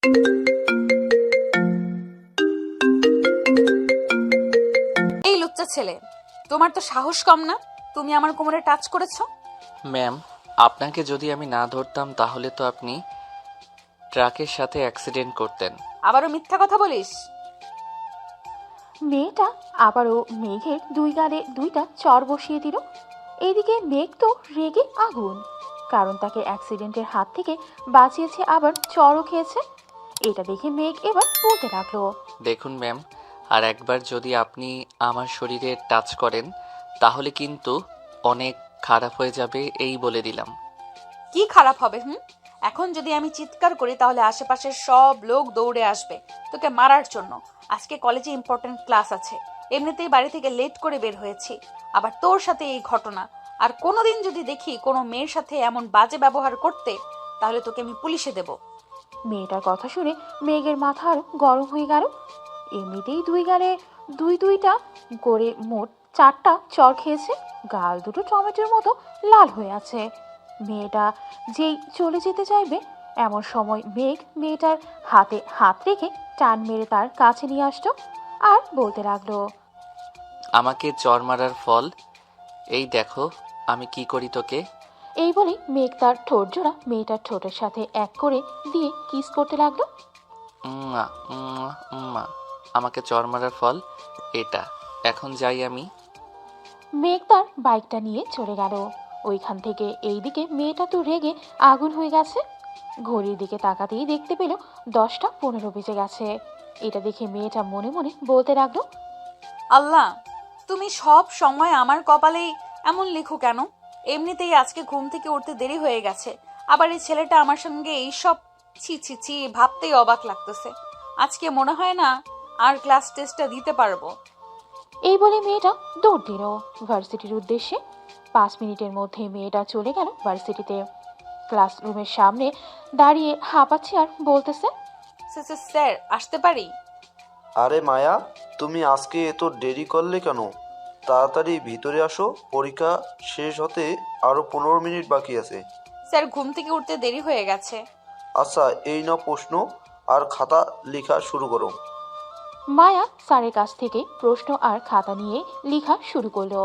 এই লুচ্চা ছেলে, তোমার তো সাহস কম না? তুমি আমার কোমরে টাচ করেছো। ম্যাম, আপনাকে যদি আমি না ধরতাম তাহলে তো আপনি ট্রাকের সাথে অ্যাক্সিডেন্ট করতেন। আবারও মিথ্যা কথা বলিস। মেয়েটা আবারও মেঘের দুই গালে দুইটা চর বসিয়ে দিল। এইদিকে মেঘ তো রেগে আগুন, কারণ তাকে অ্যাক্সিডেন্টের হাত থেকে বাঁচিয়েছে, আবার চরও খেয়েছে। এটা দেখে মেঘ এবার বলতে লাগলো, দেখুন ম্যাম, আর একবার যদি আপনি আমার শরীরে টাচ করেন তাহলে কিন্তু অনেক খারাপ হয়ে যাবে, এই বলে দিলাম। কি খারাপ হবে? এখন যদি আমি চিৎকার করি তাহলে আশেপাশের সব লোক দৌড়ে আসবে তোকে মারার জন্য। আজকে কলেজে ইম্পর্টেন্ট ক্লাস আছে, এমনিতেই বাড়ি থেকে লেট করে বের হয়েছি, আবার তোর সাথে এই ঘটনা। আর কোনোদিন যদি দেখি কোনো মেয়ের সাথে এমন বাজে ব্যবহার করতে, তাহলে তোকে আমি পুলিশে দেব। মেয়েটার কথা শুনে মেঘের মাথা আরো গরম হয়ে গেল। এমনিতেই দুই গালে দুইটা করে মোট 4টা চর খেয়েছে, গাল দুটো টমেটোর মতো লাল হয়ে আছে। মেয়েটা যেই চলে যেতে চাইবে, এমন সময় মেঘ মেয়েটার হাতে হাত রেখে টান মেরে তার কাছে নিয়ে আসতো আর বলতে লাগলো, আমাকে চর মারার ফল এই দেখো, আমি কি করি তোকে। এই বলে মেঘ তার ঠোঁট জোড়া মেয়েটার ঠোঁটের সাথে এক করে দিয়ে কিস করতে লাগলো। উম্মা, উম্মা, উম্মা। আমাকে চর মারার ফল এটা। এখন যাই আমি। মেঘ তার বাইকটা নিয়ে চলে গেল ওইখান থেকে। এইদিকে মেয়েটা তো রেগে আগুন হয়ে গেছে। ঘড়ির দিকে তাকাতেই দেখতে পেল 10টা 15 বেজে গেছে। এটা দেখে মেয়েটা মনে মনে বলতে লাগলো, আল্লাহ, তুমি সব সময় আমার কপালেই এমন লিখো কেন? এমনিতেই আজকে ঘুম থেকে উঠতে দেরি হয়ে গেছে, আবার এই ছেলেটা আমার সঙ্গে এইসব। ছি ছি ছি, ভাবতেই অবাক লাগতেছে। আজকে মনে হয় না আর ক্লাস টেস্টটা দিতে পারবো। এই বলে মেয়েটা দৌড় দিল ভার্সিটির উদ্দেশ্যে। 5 মিনিটের মধ্যে মেয়েটা চলে গেল ভার্সিটিতে। ক্লাসরুমের সামনে দাঁড়িয়ে হাঁপাচ্ছে আর বলতেছে, স্যার, আসতে পারি? আরে মায়া, তুমি আজকে এত দেরি করলে কেন? তাড়াতাড়ি ভিতরে আসো, পরীক্ষা শেষ হতে আরও 15 মিনিট বাকি আছে। স্যার, ঘুম থেকে উঠতে দেরি হয়ে গেছে। আচ্ছা, এই নাও প্রশ্ন, আর খাতা লেখা শুরু করো। মায়া স্যারের কাছ থেকে প্রশ্ন আর খাতা নিয়ে লেখা শুরু করলো।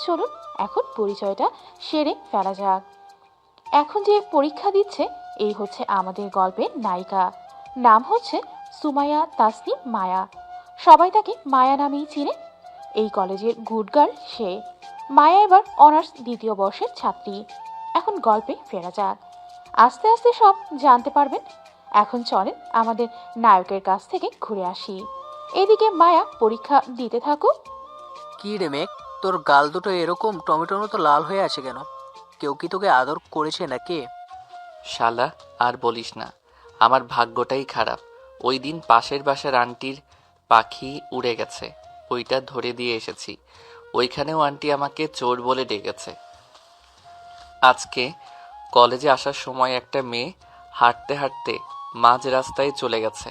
চলুন এখন পরিচয়টা সেরে ফেলা যাক। এখন যে পরীক্ষা দিচ্ছে এই হচ্ছে আমাদের গল্পের নায়িকা। নাম হচ্ছে সুমাইয়া তাসনিম মায়া। সবাই তাকে মায়া নামেই চিনে। এই কলেজের গুড গার্ল সে। মায়া এবার অনার্স 2য় বর্ষের ছাত্রী। এখন গল্পে ফেরা যাক, আস্তে আস্তে সব জানতে পারবেন। এখন চলেন আমাদের নায়কের কাছ থেকে ঘুরে আসি। এদিকে মায়া পরীক্ষা দিতে থাকুক। কি রে মেঘ, তোর গাল দুটো এরকম টমেটোর মতো লাল হয়ে আছে কেন? কেউ কি তোকে আদর করেছে নাকি? শালা, আর বলিস না, আমার ভাগ্যটাই খারাপ। ওই দিন পাশের বাসার আন্টির পাখি উড়ে গেছে, ওইটা ধরে দিয়ে এসেছি। ওইখানেও আন্টি আমাকে চোর বলে ডেকেছে। আজকে কলেজে আসার সময় একটা মেয়ে হাঁটতে হাঁটতে মাঝ রাস্তায় চলে গেছে,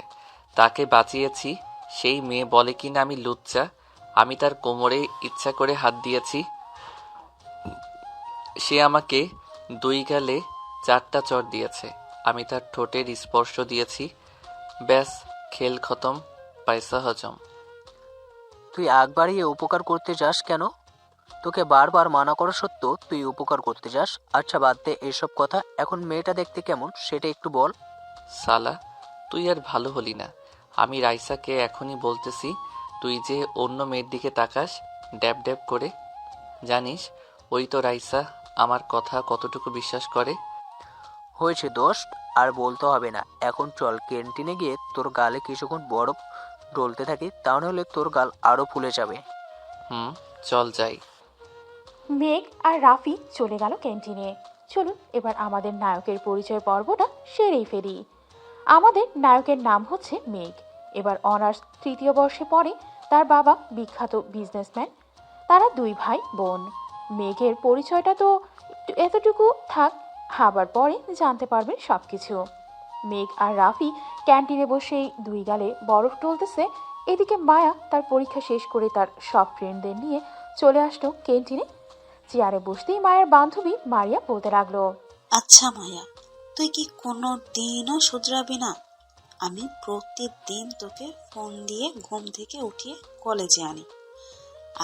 তাকে বাঁচিয়েছি। সেই মেয়ে বলে কিনা আমি লুচ্চা, আমি তার কোমরে ইচ্ছা করে হাত দিয়েছি। সে আমাকে 2 গালে 4টা চর দিয়েছে, আমি তার ঠোঁটের স্পর্শ দিয়েছি। ব্যাস, খেল খতম, পয়সা হজম। তুই আগ বাড়িয়ে উপকার করতে যাস কেন? তোকে বারবার মানা করা সত্ত্বেও তুই উপকার করতে যাস। আচ্ছা বাদ দে এসব কথা, এখন মেয়েটা দেখতে কেমন সেটা একটু বল। সালা, তুই আর ভালো হলি না। আমি রাইসাকে এখনই বলতেছি, তুই যে অন্য মেয়ের দিকে তাকাস ড্যাব ড্যাব করে। জানিস ওই তো রাইসা আমার কথা কতটুকু বিশ্বাস করে। হয়েছে দোস্ত, আর বলতে হবে না। এখন চল ক্যান্টিনে গিয়ে তোর গালে কিছুক্ষণ বরফ ডলতে থাকি, তাহলে তোর গাল আরো ফুলে যাবে। চল যাই। মেঘ আর রাফি চলে গেল ক্যান্টিনে। চলুন এবার আমাদের নায়কের পরিচয় পর্বটা সেরেই ফেলি। আমাদের নায়কের নাম হচ্ছে মেঘ। এবার অনার্স 3য় বর্ষে পড়ে। তার বাবা বিখ্যাত বিজনেসম্যান। তারা 2 ভাই বোন। মেঘের পরিচয়টা তো এতটুকু থাক, আবার পরে জানতে পারবেন সব কিছু। মেঘ আর রাফি ক্যান্টিনে বসেই 2 গালে বরফ টলতেছে। এদিকে মায়া তার পরীক্ষা শেষ করে তার সব ফ্রেন্ডদের নিয়ে চলে আসলো ক্যান্টিনে। চেয়ারে বসতেই মায়ের বান্ধবী মারিয়া বলতে লাগলো, আচ্ছা মায়া, তুই কি কোনো দিনও শুধরাবি না? আমি প্রতিদিন তোকে ফোন দিয়ে ঘুম থেকে উঠিয়ে কলেজে আনি।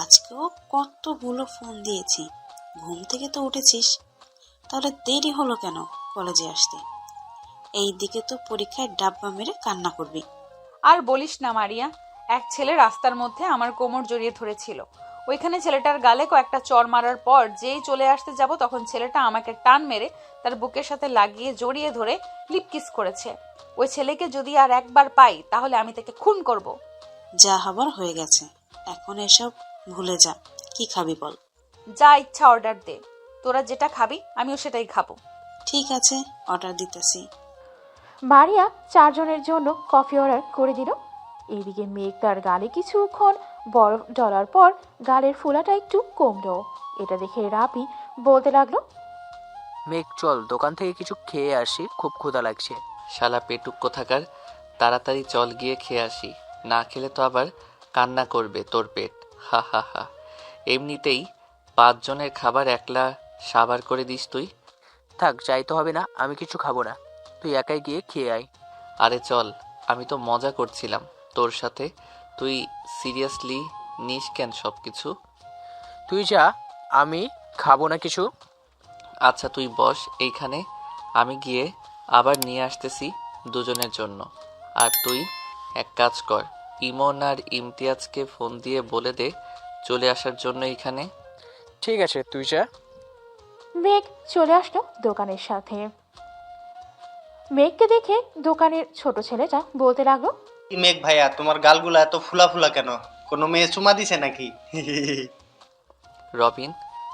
আজকেও কতগুলো ফোন দিয়েছি, ঘুম থেকে তো উঠেছিস, তাহলে দেরি হলো কেন কলেজে আসতে? এই দিকে তো পরীক্ষায় ডাব্বা মেরে কান্না করবি। আর বলিস না মারিয়া, এক ছেলে রাস্তার মধ্যে আমার কোমর জড়িয়ে ধরেছিল। ওইখানে ছেলেটার গালে কয়েকটা চড় মারার পর যেই চলে আসতে যাব তখন ছেলেটা আমাকে টান মেরে তার বুকের সাথে লাগিয়ে জড়িয়ে ধরে লিপকিস করেছে। ওই ছেলেকে যদি আর একবার পাই তাহলে আমি তাকে খুন করব। যা হবার হয়ে গেছে, এখন এসব ভুলে যা। কি খাবি বল? যা ইচ্ছা অর্ডার দে, তোরা যেটা খাবি আমিও সেটাই খাবো। ঠিক আছে, অর্ডার দিতেছি। মারিয়া 4 জনের জন্য কফি অর্ডার করে দিল। এইদিকে মেঘ তার গালে কিছুক্ষণ বরফ ডলার পর গালের ফোলাটা একটু কমলো। এটা দেখে রাপি বলতে লাগলো, মেঘ চল দোকান থেকে কিছু খেয়ে আসি, খুব ক্ষুধা লাগছে। শালা পেটুক কোথাকার, তাড়াতাড়ি চল গিয়ে খেয়ে আসি, না খেলে তো আবার কান্না করবে তোর পেট। হা হা হা, এমনিতেই 5 জনের খাবার একলা সাবার করে দিস তুই। থাক, যাইতে হবে না, আমি কিছু খাবো না, তুই একাই গিয়ে খেয়ে আয়। আরে চল, আমি তো মজা করছিলাম তোর সাথে, তুই সিরিয়াসলি নিস কেন সব কিছু? তুই যা, আমি খাবো না কিছু। আচ্ছা তুই বস এইখানে, আমি গিয়ে আবার নিয়ে আসতেছি দুজনের জন্য। আর তুই এক কাজ কর, ইমন আর ইমতিয়াজকে ফোন দিয়ে বলে দে চলে আসার জন্য এইখানে। ঠিক আছে, তুই যা। মেঘ চলে আসলো দোকানের সাথে। মেঘকে দেখে দোকানের ছোট ছেলেটা বলতে লাগলো, কি মেঘ ভাইয়া, তোমার গালগুলা এত ফুলা ফুলা কেন? কোনো মেয়ে চুমা দিছে নাকি? রবিন,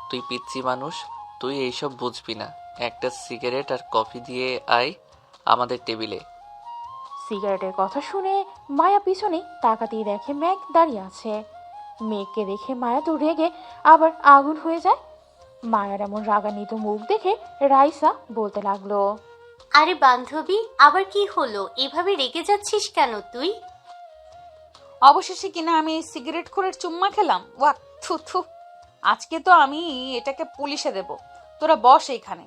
তুই পিচ্ছি মানুষ, তুই এইসব বুঝবি না। একটা সিগারেট আর কফি দিয়ে আয় আমাদের টেবিলে। সিগারেটের কথা শুনে মায়া পিছনে তাকাতেই দেখে মেঘ দাঁড়িয়ে আছে। মেঘকে দেখে মায়া তো রেগে আবার আগুন হয়ে যায়। মায়ার এমন রাগান্বিত মুখ দেখে রাইসা বলতে লাগলো, আরে বান্ধবী, আবার কি হলো? এভাবে রেগে যাচ্ছিস কেন তুই? অবশেষে কিনা আমি এই সিগারেট খোরের চুম্মা খেলাম। ওয়াক, থু থু, আজকে তো আমি এটাকে পুলিশে দেব। তোরা বস এইখানে।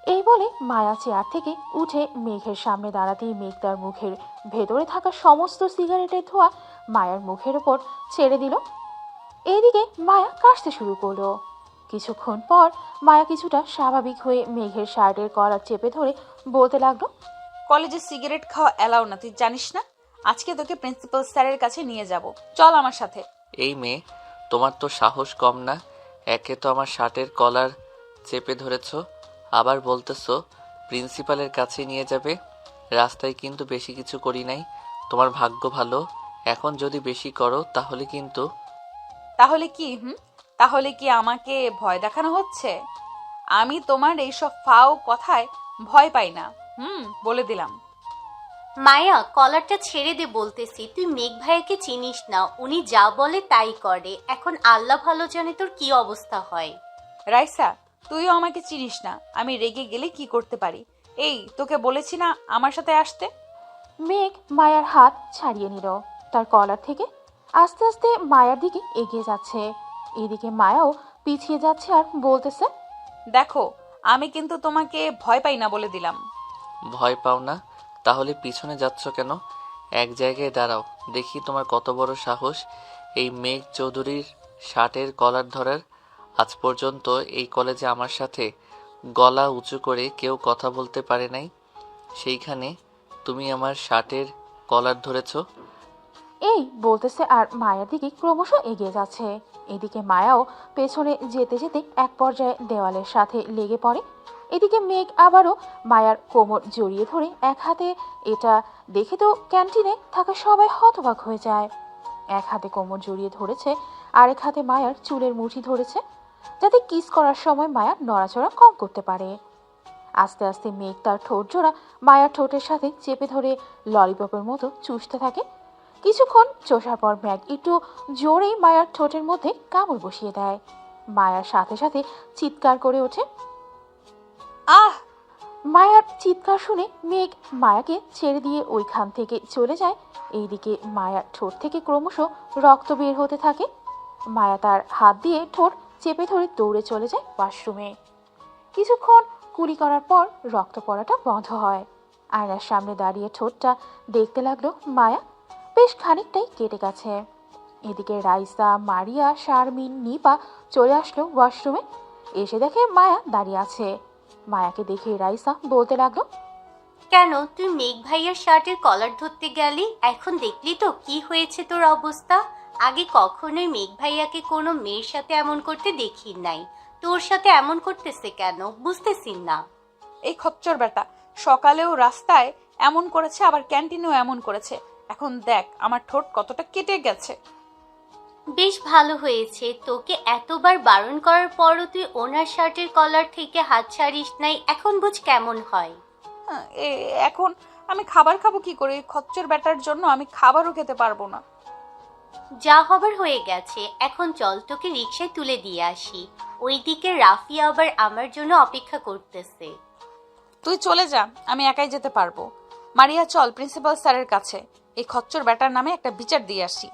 এই বলে মায়া চেয়ার থেকে উঠে মেঘের সামনে দাঁড়াতেই মেঘ তার মুখের ভেতরে থাকা সমস্ত সিগারেটের ধোঁয়া মায়ার মুখের ওপর ছেড়ে দিল। এইদিকে মায়া কাশতে শুরু করলো। কিছুক্ষণ পর মায়া কিছুটা স্বাভাবিক হয়ে মেঘের শার্টের কলার চেপে ধরে বলতে লাগলো, কলেজে সিগারেট খাওয়া অ্যালাউ না, তুই জানিস না? আজকে তোকে প্রিন্সিপাল স্যারের কাছে নিয়ে যাব, চল আমার সাথে। এই মেয়ে, তোমার তো সাহস কম না। একে তো আমার শার্টের কলার চেপে ধরেছো, আবার বলতেছো প্রিন্সিপালের কাছে নিয়ে যাবে। রাস্তায় কিন্তু বেশি কিছু করি নাই, তোমার ভাগ্য ভালো। এখন যদি বেশি করো তাহলে কিন্তু। তাহলে কি? তাহলে কি আমাকে ভয় দেখানো হচ্ছে? আমি তোমার এইসব ফাও কথায় ভয় পাই না। বলে দিলাম। মায়া, কলারটা ছেড়ে দে বলতেছি। তুই মেঘ ভাইয়াকে চিনিস না, উনি যা বলে তাই করে। এখন আল্লাহ ভালো জানে তোর কি অবস্থা হয়। রাইসা, তুইও আমাকে চিনিস না, আমি রেগে গেলে কি করতে পারি। এই তোকে বলেছি না আমার সাথে আসতে। মেঘ মায়ার হাত ছাড়িয়ে নিল তার কলার থেকে। আস্তে আস্তে মায়ার দিকে এগিয়ে যাচ্ছে। এদিকে মায়াও পিছিয়ে যাচ্ছে আর বলতেছে, দেখো, আমি কিন্তু তোমাকে ভয় পাই না বলে দিলাম। ভয় পাও না? তাহলে পিছনে যাচ্ছ কেন? এক জায়গায় দাঁড়াও, দেখি তোমার কত বড় সাহস এই মেঘ চৌধুরীর শার্টের কলার ধরার। আজ পর্যন্ত এই কলেজে আমার সাথে গলা উঁচু করে কেউ কথা বলতে পারে নাই, সেইখানে তুমি আমার শার্টের কলার ধরেছ। এই বলতেছে আর মায়ার দিকে ক্রমশ এগিয়ে যাচ্ছে। এদিকে মায়াও পেছনে যেতে যেতে এক পর্যায়ে দেওয়ালের সাথে লেগে পড়ে। এদিকে মেঘ আবারও মায়ার কোমর জড়িয়ে ধরে এক হাতে, এটা দেখে তো ক্যান্টিনে থাকা সবাই হতবাক হয়ে যায়। এক হাতে কোমর জড়িয়ে ধরেছে, আরেক হাতে মায়ার চুলের মুঠি ধরেছে, যাতে কিস করার সময় মায়া নড়াচড়া কম করতে পারে। আস্তে আস্তে মেঘ তার ঠোঁট জোড়া মায়ার ঠোঁটের সাথে চেপে ধরে ললিপপের মতো চুষতে থাকে। কিছুক্ষণ চষার পর মেঘ একটু জোরেই মায়ার ঠোঁটের মধ্যে কামড় বসিয়ে দেয়। মায়ার সাথে সাথে চিৎকার করে ওঠে। আহ! মায়ার চিৎকার শুনে মেঘ মায়াকে ছেড়ে দিয়ে ওইখান থেকে চলে যায়। এইদিকে মায়ার ঠোঁট থেকে ক্রমশ রক্ত বের হতে থাকে। মায়া তার হাত দিয়ে ঠোঁট চেপে ধরে দৌড়ে চলে যায় ওয়াশরুমে। কিছুক্ষণ কুলি করার পর রক্ত পড়াটা বন্ধ হয়। আয়নার সামনে দাঁড়িয়ে ঠোঁটটা দেখতে লাগলো মায়া। বেশ খানিকটাই কেটে গেছে। এদিকে রাইসা, মারিয়া, শারমিন, নিপা চলে আসলো ওয়াশরুমে। এসে দেখে মায়া দাঁড়িয়ে আছে। মায়াকে দেখে রাইসা বলতে লাগলো, কেন তুই মেঘ ভাইয়ার শার্টের কলার ধরতে গেলি? এখন দেখলি তো কি হয়েছে তোর অবস্থা। আগে কখনোই মেঘ ভাইয়াকে কোনো মেয়ের সাথে এমন করতে দেখি নাই, তোর সাথে এমন করতেছে কেন বুঝতেছি না। এই খচ্চর বেটা সকালেও রাস্তায় এমন করেছে, আবার ক্যান্টিনেও এমন করেছে। এখন দেখ আমার ঠোঁট কতটা কেটে গেছে। বেশ ভালো হয়েছে, তোকে এতবার বারণ করার পরও তুই ওনার শার্টের কলার থেকে হাত ছাড়িস নাই। এখন বুঝ কেমন হয়। হ্যাঁ, এখন আমি খাবার খাবো কি করে? এই খচ্চর বেটার জন্য আমি খাবারও খেতে পারবো না। যা হবার হয়ে গেছে, এখন চল তোকে রিকশায় তুলে দিয়ে আসি। ওইদিকে রাফি আবার আমার জন্য অপেক্ষা করতেছে। তুই চলে যা, আমি একাই যেতে পারবো। মারিয়া চল প্রিন্সিপাল স্যারের কাছে, এই খচ্চর বেটার নামে একটা বিচার দিয়ে আসি।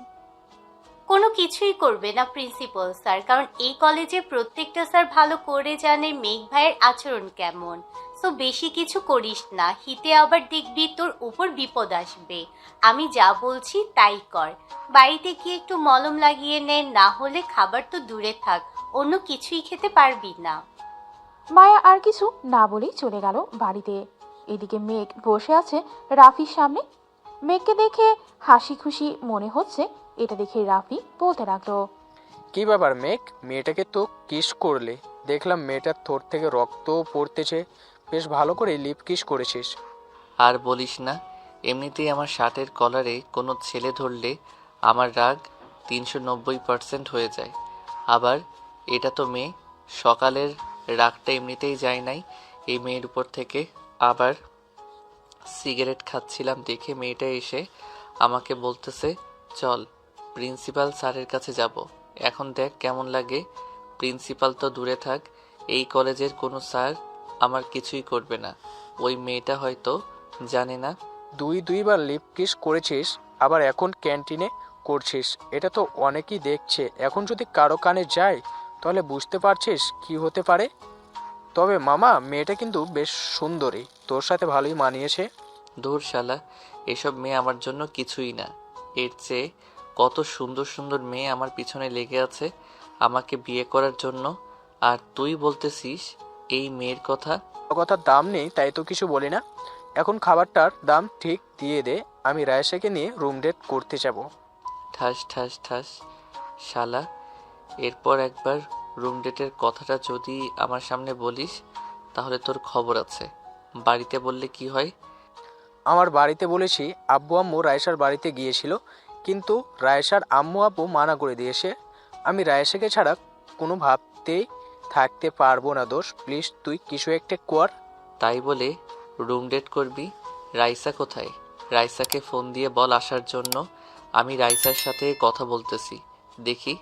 কোনো কিছুই করবে না প্রিন্সিপাল স্যার, কারণ এই কলেজে প্রত্যেকটা স্যার ভালো করে জানে মেঘ ভাইয়ের আচরণ কেমন। সো বেশি কিছু করিস না, হিতে আবার দেখবি তোর উপর বিপদ আসবে। আমি যা বলছি তাই কর। বাড়িতে গিয়ে একটু মলম লাগিয়ে নে, না হলে খাবার তো দূরে থাক, অন্য কিছুই খেতে পারবি না। মায়া আর কিছু না বলেই চলে গেল বাড়িতে। এদিকে মেঘ বসে আছে রাফির সামনে। মেঘকে দেখে হাসি খুশি মনে হচ্ছে। এটা দেখে রাফি বলতে লাগলো, কি ব্যাপার মেঘ, মেয়েটাকে তো কিস করলে? দেখলাম মেয়েটার ঠোঁট থেকে রক্তও পড়তেছে। বেশ ভালো করে লিপ কিস করেছিস। আর বলিস না, এমনিতেই আমার শার্টের কলারে কোনো ছেলে ধরলে আমার রাগ 390% হয়ে যায়। আবার এটা তো মেয়ে, সকালের রাগটা এমনিতেই যায় নাই এই মেয়ের উপর থেকে। আবার সিগারেট খাচ্ছিলাম দেখে মেয়েটা এসে আমাকে বলতেছে চল প্রিন্সিপাল স্যারের কাছে যাব। এখন দেখ কেমন লাগে। প্রিন্সিপাল তো দূরে থাক, এই কলেজের কোনো স্যার আমার কিছুই করবে না। ওই মেয়েটা হয়তো জানে না। দুইবার লিপ কিস করেছিস, আবার এখন ক্যান্টিনে করছিস। এটা তো অনেকেই দেখছে। এখন যদি কারো কানে যায় তাহলে বুঝতে পারছিস কি হতে পারে। তবে মামা, মেয়েটা কিন্তু বেশ সুন্দরী, তোর সাথে ভালোই মানিয়েছে। দূর শালা, এসব মেয়ে আমার জন্য কিছুই না। এর চেয়ে কত সুন্দর সুন্দর মেয়ে আমার পিছনে লেগে আছে আমাকে বিয়ে করার জন্য। আর তুই বলতেছিস এই মেয়ের কথা? কথার দাম নেই তাই তো কিছু বলি না। এখন খাবারটার দাম ঠিক দিয়ে দে, আমি রায়সাকে নিয়ে রুম ডেট করতে যাব। ঠাস ঠাস ঠাস শালা, এরপর একবার রুম ডেটের কথাটা যদি আমার সামনে বলিস তাহলে তোর খবর আছে। বাড়িতে বললে কি হয়? আমার বাড়িতে বলেছি, আব্বু আম্মু রায়সার বাড়িতে গিয়েছিল, কিন্তু রায়সার আম্মু আব্বু মানা করে দিয়েছে। আমি রায়সাকে ছাড়া কোনো ভাবতেই থাকতে পারবো না। দোষ, প্লিজ তুই কিছু একটা কর। তাই বলে রুম ডেট করবি? রাইসা কোথায়? রাইসাকে ফোন দিয়ে বল আসার জন্য। আমি রাইসার সাথে কথা বলতেছি, দেখি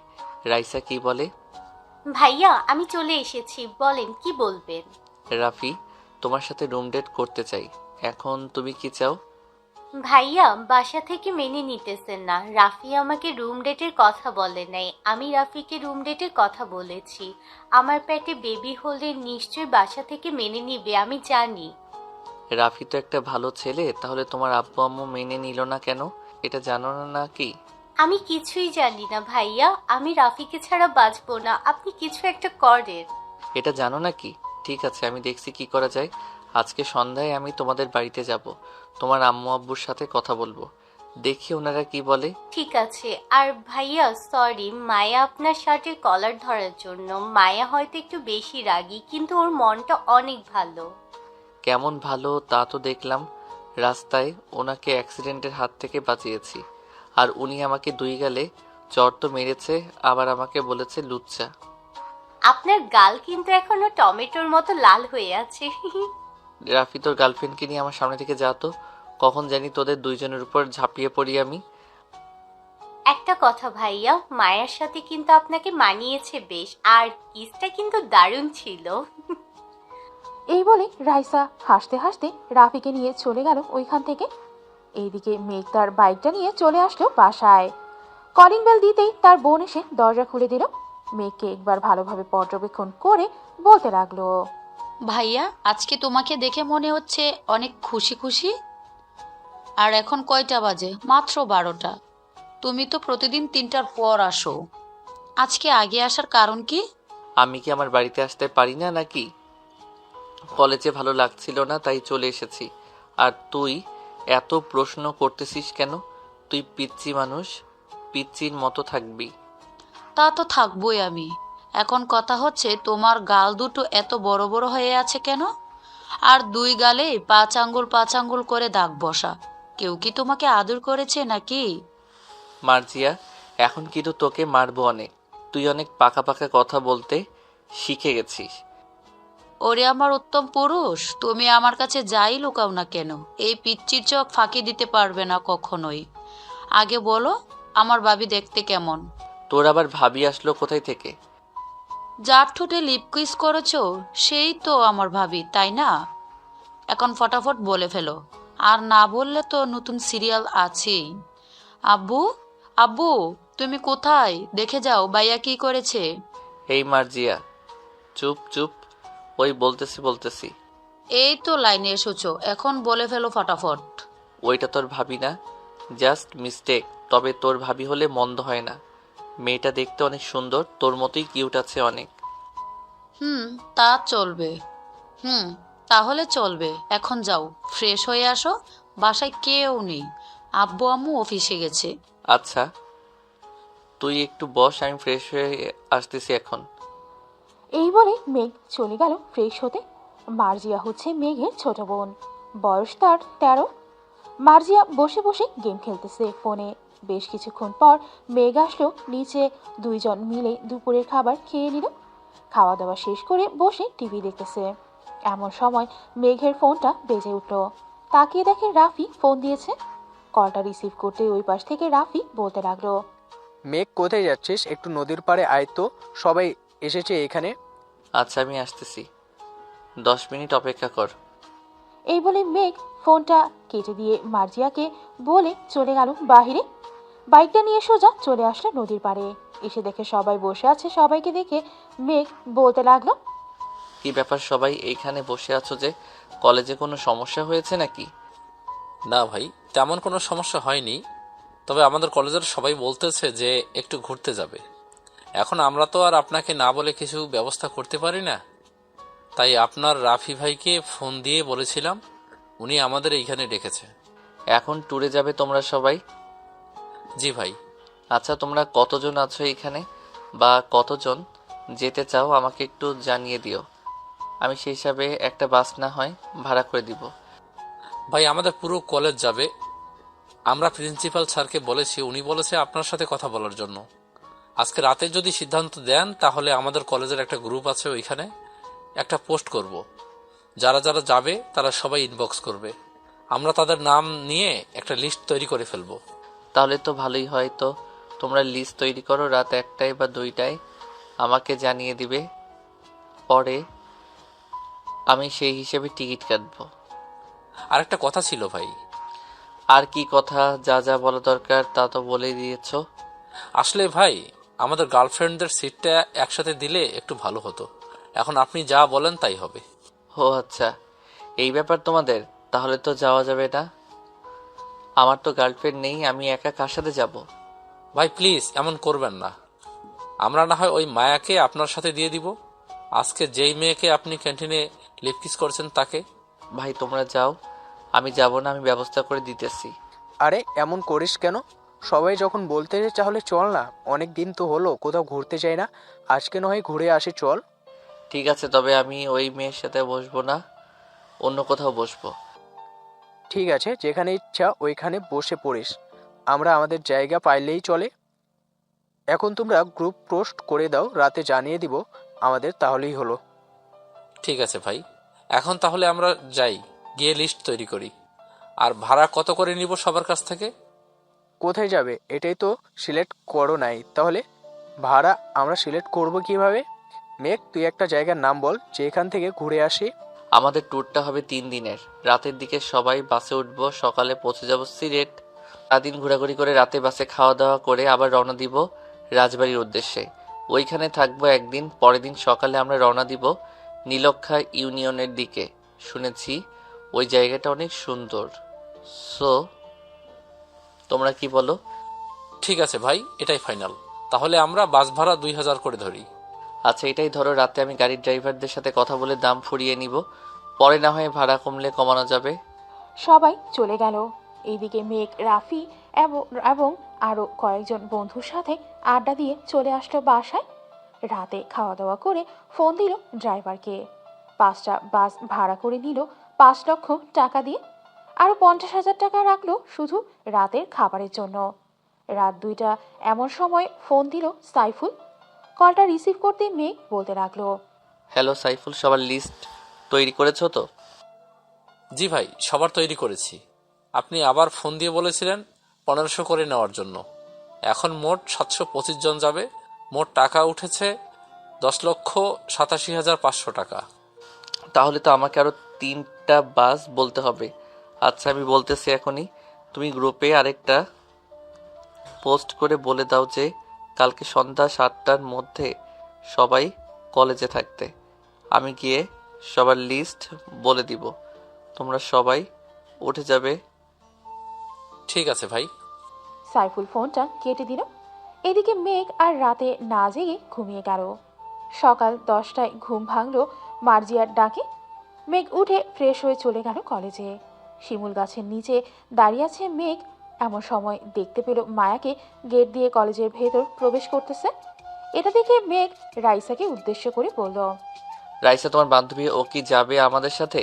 রাইসা কি বলে। ভাইয়া আমি চলে এসেছি, বলেন কি বলবেন। রাফি তোমার সাথে রুম ডেট করতে চাই। এখন তুমি কি চাও? ভাইয়া বাসা থেকে মেনে নিতেছেন না। রাফি আমাকে রুম ডেটের কথা বলে নাই, আমি রাফিকে রুম ডেটের কথা বলেছি। আমার পেটে বেবি হলে নিশ্চয়ই বাসা থেকে মেনে নিবে, আমি জানি। রাফি তো একটা ভালো ছেলে, তাহলে তোমার আব্বু আম্মু মেনে নিল না কেন? এটা জানো না নাকি? আমি কিছুই জানি না ভাইয়া, আমি রাফিকে ছাড়া বাঁচবো না, আপনি কিছু একটা করেন। এটা জানো নাকি? ঠিক আছে, আমি দেখছি কি করা যায়। আজকে সন্ধ্যায় আমি তোমাদের বাড়িতে যাব, তোমার আম্মু আব্বুর সাথে কথা বলবো, দেখি ওনারা কি বলে। ঠিক আছে। আর ভাইয়া সরি, মায়া আপনার শার্টের কলার ধরার জন্য। মায়া হয়তো একটু বেশি রাগী, কিন্তু ওর মনটা অনেক ভালো। কেমন ভালো তা তো দেখলাম, রাস্তায় ওনাকে অ্যাক্সিডেন্টের হাত থেকে বাঁচিয়েছি, আর উনি আমাকে দুই গালে চড় তো মেরেছে, আবার আমাকে বলেছে লুচ্চা। আপনার গাল কিন্তু এখনো টমেটোর মতো লাল হয়ে আছে। রাফি তোর গার্লফ্রেন্ডকে নিয়ে আমার সামনে থেকে যা তো, কখন জানি তোদের দুইজনের উপর ঝাঁপিয়ে পড়ি আমি। একটা কথা ভাইয়া, মায়ের সাথে কিন্তু আপনাকে মানিয়েছে বেশ, আর কিসটা কিন্তু দারুণ ছিল। এই বলে রাইসা হাসতে হাসতে রাফিকে নিয়ে চলে গেল ওইখান থেকে। এইদিকে মেঘ তার বাইকটা নিয়ে চলে আসলো বাসায়। কলিং বেল দিতেই তার বোন এসে দরজা খুলে দিল। মেঘকে একবার ভালোভাবে পর্যবেক্ষণ করে বলতে লাগলো, ভাইয়া, আজকে তোমাকে দেখে মনে হচ্ছে অনেক খুশি খুশি। আর এখন কয়টা বাজে? মাত্র 12টা। তুমি তো প্রতিদিন 3টার পর আসো, আজকে আগে আসার কারণ কি? আমি কি আমার বাড়িতে আসতে পারি না নাকি? কলেজে ভালো লাগছিল না তাই চলে এসেছি। আর তুই এত প্রশ্ন করতেছিস কেন? তুই পিচ্চি মানুষ, পিচ্চির মতো থাকবি। তা তো থাকবই আমি। এখন কথা হচ্ছে, তোমার গাল দুটো এত বড় বড় হয়ে আছে কেন? আর 2 গালে 5 আঙ্গুল করে দাগ বসা। কেউ কি তোমাকে আদর করেছে নাকি? মার্জিয়া, এখন কিন্তু তোকে মারবো অনেক। তুই অনেক পাকা পাকা কথা বলতে শিখে গেছিস। ওরে আমার উত্তম পুরুষ, তুমি আমার কাছে যাই লুকাও না কেন, এই পিচ্চির চোখ ফাঁকি দিতে পারবে না কখনোই। আগে বলো, আমার ভাবি দেখতে কেমন? তোর আবার ভাবি আসলো কোথায় থেকে? যার ঠোঁটে লিপ কিস করেছো সেই তো আমার ভাবি, তাই না? এখন ফটাফট বলে ফেলো, আর না বললে তো নতুন সিরিয়াল আছেই। আব্বু, আব্বু, তুমি কোথায়? দেখে যাও ভাইয়া কি করেছে। এই মার্জিয়া, চুপ চুপ, ওই বলতেছি। এই তো লাইনে এসেছো, এখন বলে ফেলো ফটাফট। ওইটা তোর ভাবি না, জাস্ট মিস্টেক। তবে তোর ভাবি হলে মন্দ হয় না। মেয়েটা দেখতে অনেক সুন্দর, তোর মতোই কিউট আছে অনেক। তা চলবে। তাহলে চলবে। এখন যাও, ফ্রেশ হয়ে আসো। বাসায় কেউ নেই, আব্বু আম্মু অফিসে গেছে। আচ্ছা, তুই একটু বস, আমি ফ্রেশ হয়ে আসতেছি এখন। এই বলে মেঘ চলে গেল ফ্রেশ হতে। মার্জিয়া হচ্ছে মেঘের ছোট বোন, বয়স তার 13। মার্জিয়া বসে বসে গেম খেলতেছে ফোনে। বেশ কিছুক্ষণ পর মেঘ আসলো নিচে। দুইজন মিলে দুপুরের খাবার খেয়ে নিল। খাওয়া দাওয়া শেষ করে বসে টিভি দেখতেছে। এমন সময় মেঘের ফোনটা বেজে উঠল। তাকিয়ে দেখে রাফি ফোন দিয়েছে। কলটা রিসিভ করতে ওই পাশ থেকে রাফি বলতে লাগলো, মেঘ কোথায় যাচ্ছিস? একটু নদীর পাড়ে আয় তো, সবাই এসেছে এখানে। আচ্ছা, আমি আসতেছি, 10 মিনিট অপেক্ষা কর। এই বলে মেঘ ফোনটা কেটে দিয়ে মার্জিয়াকে বলে চলে গেল বাহিরে। বাইকটা নিয়ে সোজা চলে আসলো নদীর পাড়ে। এসে দেখে সবাই বসে আছে। সবাইকে দেখে মেঘ বলতে লাগলো, কি ব্যাপার, সবাই এইখানে বসে আছো যে? কলেজে কোনো সমস্যা হয়েছে নাকি? না ভাই, তেমন কোনো সমস্যা হয়নি। তবে আমাদের কলেজের সবাই বলতেছে যে একটু ঘুরতে যাবে। এখন আমরা তো আর আপনাকে না বলে কিছু ব্যবস্থা করতে পারি না, তাই আপনার রাফি ভাইকে ফোন দিয়ে বলেছিলাম, উনি আমাদের এইখানে ডেকেছে। এখন ট্যুরে যাবে তোমরা সবাই? জি ভাই। আচ্ছা, তোমরা কতজন আছো এখানে, বা কতজন যেতে চাও আমাকে একটু জানিয়ে দিও। আমি সেই হিসাবে একটা বাস না হয় ভাড়া করে দিব। ভাই, আমাদের পুরো কলেজ যাবে। আমরা প্রিন্সিপাল স্যারকে বলেছি, উনি বলেছে আপনার সাথে কথা বলার জন্য। আজকে রাতে যদি সিদ্ধান্ত দেন তাহলে আমাদের কলেজের একটা গ্রুপ আছে, ওইখানে একটা পোস্ট করব। যারা যারা যাবে তারা সবাই ইনবক্স করবে। আমরা তাদের নাম নিয়ে একটা লিস্ট তৈরি করে ফেলবো। তাহলে তো ভালোই হয়। তো তোমরা লিস্ট তৈরি করো, রাত 1টায় বা 2টায় আমাকে জানিয়ে দিবে। পরে আমি সেই হিসেবে টিকিট কাটবো। আর একটা কথা ছিল ভাই। আর কি কথা? যা যা বলা দরকার তা তো বলেই দিয়েছো। আসলে ভাই, আমাদের গার্লফ্রেন্ডদের সিটটা একসাথে দিলে একটু ভালো হতো। এখন আপনি যা বলেন তাই হবে। ও আচ্ছা, এই ব্যাপার তোমাদের। তাহলে তো যাওয়া যাবে না। আমার তো গার্লফ্রেন্ড নেই, আমি একা কার সাথে যাব? ভাই প্লিজ এমন করবেন না। আমরা না হয় ওই মায়াকে আপনার সাথে দিয়ে দিব। আজকে যেই মেয়েকে আপনি ক্যান্টিনে লিপকিস করছেন তাকে। ভাই তোমরা যাও, আমি যাব না, আমি ব্যবস্থা করে দিতেছি। আরে এমন করিস কেন? সবাই যখন বলতে তাহলে চল না, অনেক দিন তো হলো কোথাও ঘুরতে যাই না, আজকে নয় ঘুরে আসি চল। ঠিক আছে, তবে আমি ওই মেয়ের সাথে বসবো না, অন্য কোথাও বসবো। ঠিক আছে, যেখানে ইচ্ছা ওইখানে বসে পড়িস, আমরা আমাদের জায়গা পাইলেই চলে। এখন তোমরা গ্রুপ পোস্ট করে দাও, রাতে জানিয়ে দিব আমাদের, তাহলেই হলো। ঠিক আছে ভাই, এখন তাহলে আমরা যাই, গিয়ে লিস্ট তৈরি করি। আর ভাড়া কত করে নিব সবার কাছ থেকে? কোথায় যাবে এটাই তো সিলেক্ট করো নাই, তাহলে ভাড়া আমরা সিলেক্ট করব কিভাবে? মেঘ, তুই একটা জায়গার নাম বল যেখান থেকে ঘুরে আসি। আমাদের ট্যুরটা হবে 3 দিনের। রাতের দিকে সবাই বাসে উঠবো, সকালে পৌঁছে যাব সিলেট। সারাদিন ঘোরাঘুরি করে রাতে বাসে খাওয়া দাওয়া করে আবার রওনা দিব রাজবাড়ির উদ্দেশ্যে। ওইখানে থাকবো একদিন। পরের দিন সকালে আমরা রওনা দিব নীলক্ষা ইউনিয়নের দিকে। শুনেছি ওই জায়গাটা অনেক সুন্দর। সো তোমরা কি বলো? ঠিক আছে ভাই, এটাই ফাইনাল। তাহলে আমরা বাস ভাড়া 2000 করে ধরি। আচ্ছা এটাই ধরো, রাতে আমি গাড়ির ড্রাইভারদের সাথে কথা বলে দাম ফুরিয়ে নিব, পরে না হয় ভাড়া কমলে কমানো যাবে। সবাই চলে গেল। এইদিকে মেঘ, রাফি এবং আরও কয়েকজন বন্ধুর সাথে আড্ডা দিয়ে চলে আসলো বাসায়। রাতে খাওয়া দাওয়া করে ফোন দিল ড্রাইভারকে। 5টা বাস ভাড়া করে নিল 5 লক্ষ টাকা দিয়ে। আরও 50,000 টাকা রাখলো শুধু রাতের খাবারের জন্য। রাত 2টা এমন সময় ফোন দিল সাইফুল। কলটা রিসিভ করতে মেঘ বলতে লাগলো, হ্যালো সাইফুল, সবার লিস্ট তৈরি করেছো তো? জি ভাই, সবার তৈরি করেছি। আপনি আবার ফোন দিয়ে বলেছিলেন 1500 করে নেওয়ার জন্য। এখন মোট 725 জন যাবে। মোট টাকা উঠেছে 10,87,500 টাকা। তাহলে তো আমাকে আরো 3টা বাস বলতে হবে। আচ্ছা আমি বলতেছি এখনই। তুমি গ্রুপে আরেকটা পোস্ট করে বলে দাও যে কালকে সন্ধ্যা 7টার মধ্যে সবাই কলেজে থাকতে। আমি গিয়ে সবার লিস্ট বলে দিব, তোমরা সবাই উঠে যাবে। ঠিক আছে ভাই। সাইফুল ফোনটা কেটে দিল। এদিকে মেঘ আর রাতে না জেগে ঘুমিয়ে গেল। সকাল 10টায় ঘুম ভাঙল মার্জিয়ার ডাকে। মেঘ উঠে ফ্রেশ হয়ে চলে গেল কলেজে। শিমুল গাছের নিচে দাঁড়িয়ে আছে মেঘ। এমন সময় দেখতে পেল মায়াকে গেট দিয়ে কলেজের ভেতর প্রবেশ করতেছে। এটা দেখে মেঘ রাইসাকে উদ্দেশ্য করে বলল, রাইসা তোমার বান্ধবী, ও কি যাবে আমাদের সাথে?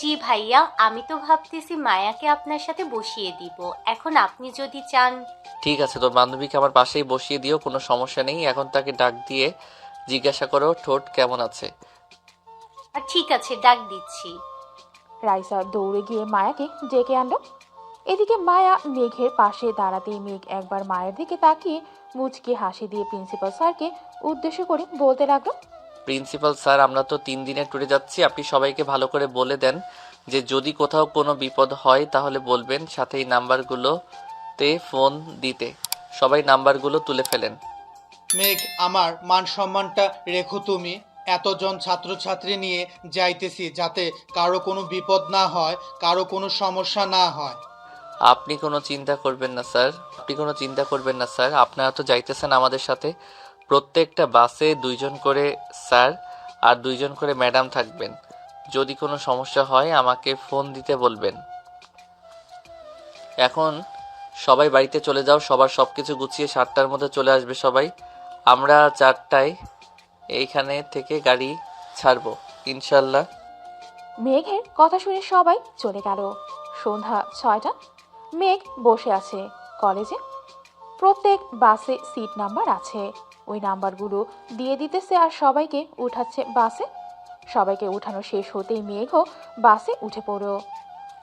জি ভাইয়া, আমি তো ভাবতেছি মায়াকে আপনার সাথে বসিয়ে দিব। এখন আপনি যদি চান। ঠিক আছে, তোর বান্ধবীকে আমার পাশেই বসিয়ে দিও, কোনো সমস্যা নেই। এখন তাকে ডাক দিয়ে জিজ্ঞাসা করো ঠোঁট কেমন আছে। আর ঠিক আছে, ডাক দিচ্ছি। রাইসা দৌড়ে গিয়ে মায়াকে ডেকে আনলো। এদিকে মায়া মেঘের পাশে দাঁড়াতেই মেঘ একবার মায়ের দিকে তাকিয়ে মুচকি হাসি দিয়ে প্রিন্সিপাল স্যারকে উদ্দেশ্য করে বলতে লাগলো, প্রিন্সিপাল স্যার, আমরা তো 3 দিনের ট্যুরে যাচ্ছি। আপনি সবাইকে ভালো করে বলে দেন যে যদি কোথাও কোনো বিপদ হয় তাহলে বলবেন, সাথে এই নাম্বারগুলোতে ফোন দিতে। সবাই নাম্বারগুলো তুলে ফেলেন। মেঘ, আমার মান সম্মানটা রেখো তুমি। এতজন ছাত্রছাত্রী নিয়ে যাইতেছি, যাতে কারো কোনো বিপদ না হয়, কারো কোনো সমস্যা না হয়। আপনি কোনো চিন্তা করবেন না স্যার, আপনারা তো যাইতেছেন আমাদের সাথে। প্রত্যেকটা বাসে 2 জন করে স্যার আর 2 জন করে ম্যাডাম থাকবেন। যদি কোনো সমস্যা হয় আমাকে ফোন দিতে বলবেন। এখন সবাই বাড়িতে চলে যাও, সবার সবকিছু গুছিয়ে 7টার মধ্যে চলে আসবে সবাই। আমরা 4টায় এইখানে থেকে গাড়ি ছাড়বো ইনশাল্লাহ। মেঘের কথা শুনে সবাই চলে গেল। সন্ধ্যা 6টা। মেঘ বসে আছে কলেজে। প্রত্যেক বাসে সিট নাম্বার আছে। ওই নাম্বারগুলো দিয়ে দিতেছে আর সবাইকে উঠাচ্ছে বাসে। সবাইকে উঠানো শেষ হতেই মেঘও বাসে উঠে পড়ল।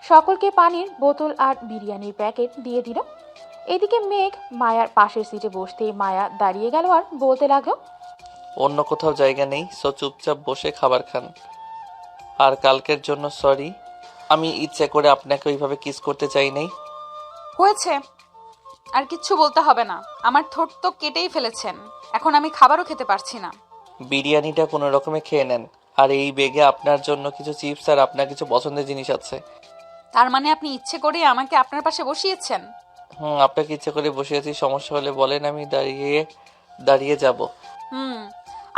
সকলকে পানির বোতল আর বিরিয়ানির প্যাকেট দিয়ে দিল। এদিকে মেঘ মায়ার পাশের সিটে বসতেই মায়া দাঁড়িয়ে গেল আর বলতে লাগলো, অন্য কোথাও জায়গা নেই, সো চুপচাপ বসে খাবার খান। আর কালকের জন্য সরি, আমি ইচ্ছে করে আপনাকে ওইভাবে কিস করতে চাই নাই। হয়েছে, আর কিচ্ছু বলতে হবে না। আমার ঠোঁট তো কেটেই ফেলেছেন, এখন আমি খাবারও খেতে পারছি না। বিরিয়ানিটা কোনো রকমে খেয়ে নেন। আর এই বেগে আপনার জন্য কিছু চিপস আর আপনার কিছু পছন্দের জিনিস আছে। তার মানে আপনি ইচ্ছে করে আমাকে আপনার পাশে বসিয়েছেন? আপনাকে ইচ্ছে করে বসিয়েছি। সমস্যা হলে বলেন, আমি দাঁড়িয়ে যাব।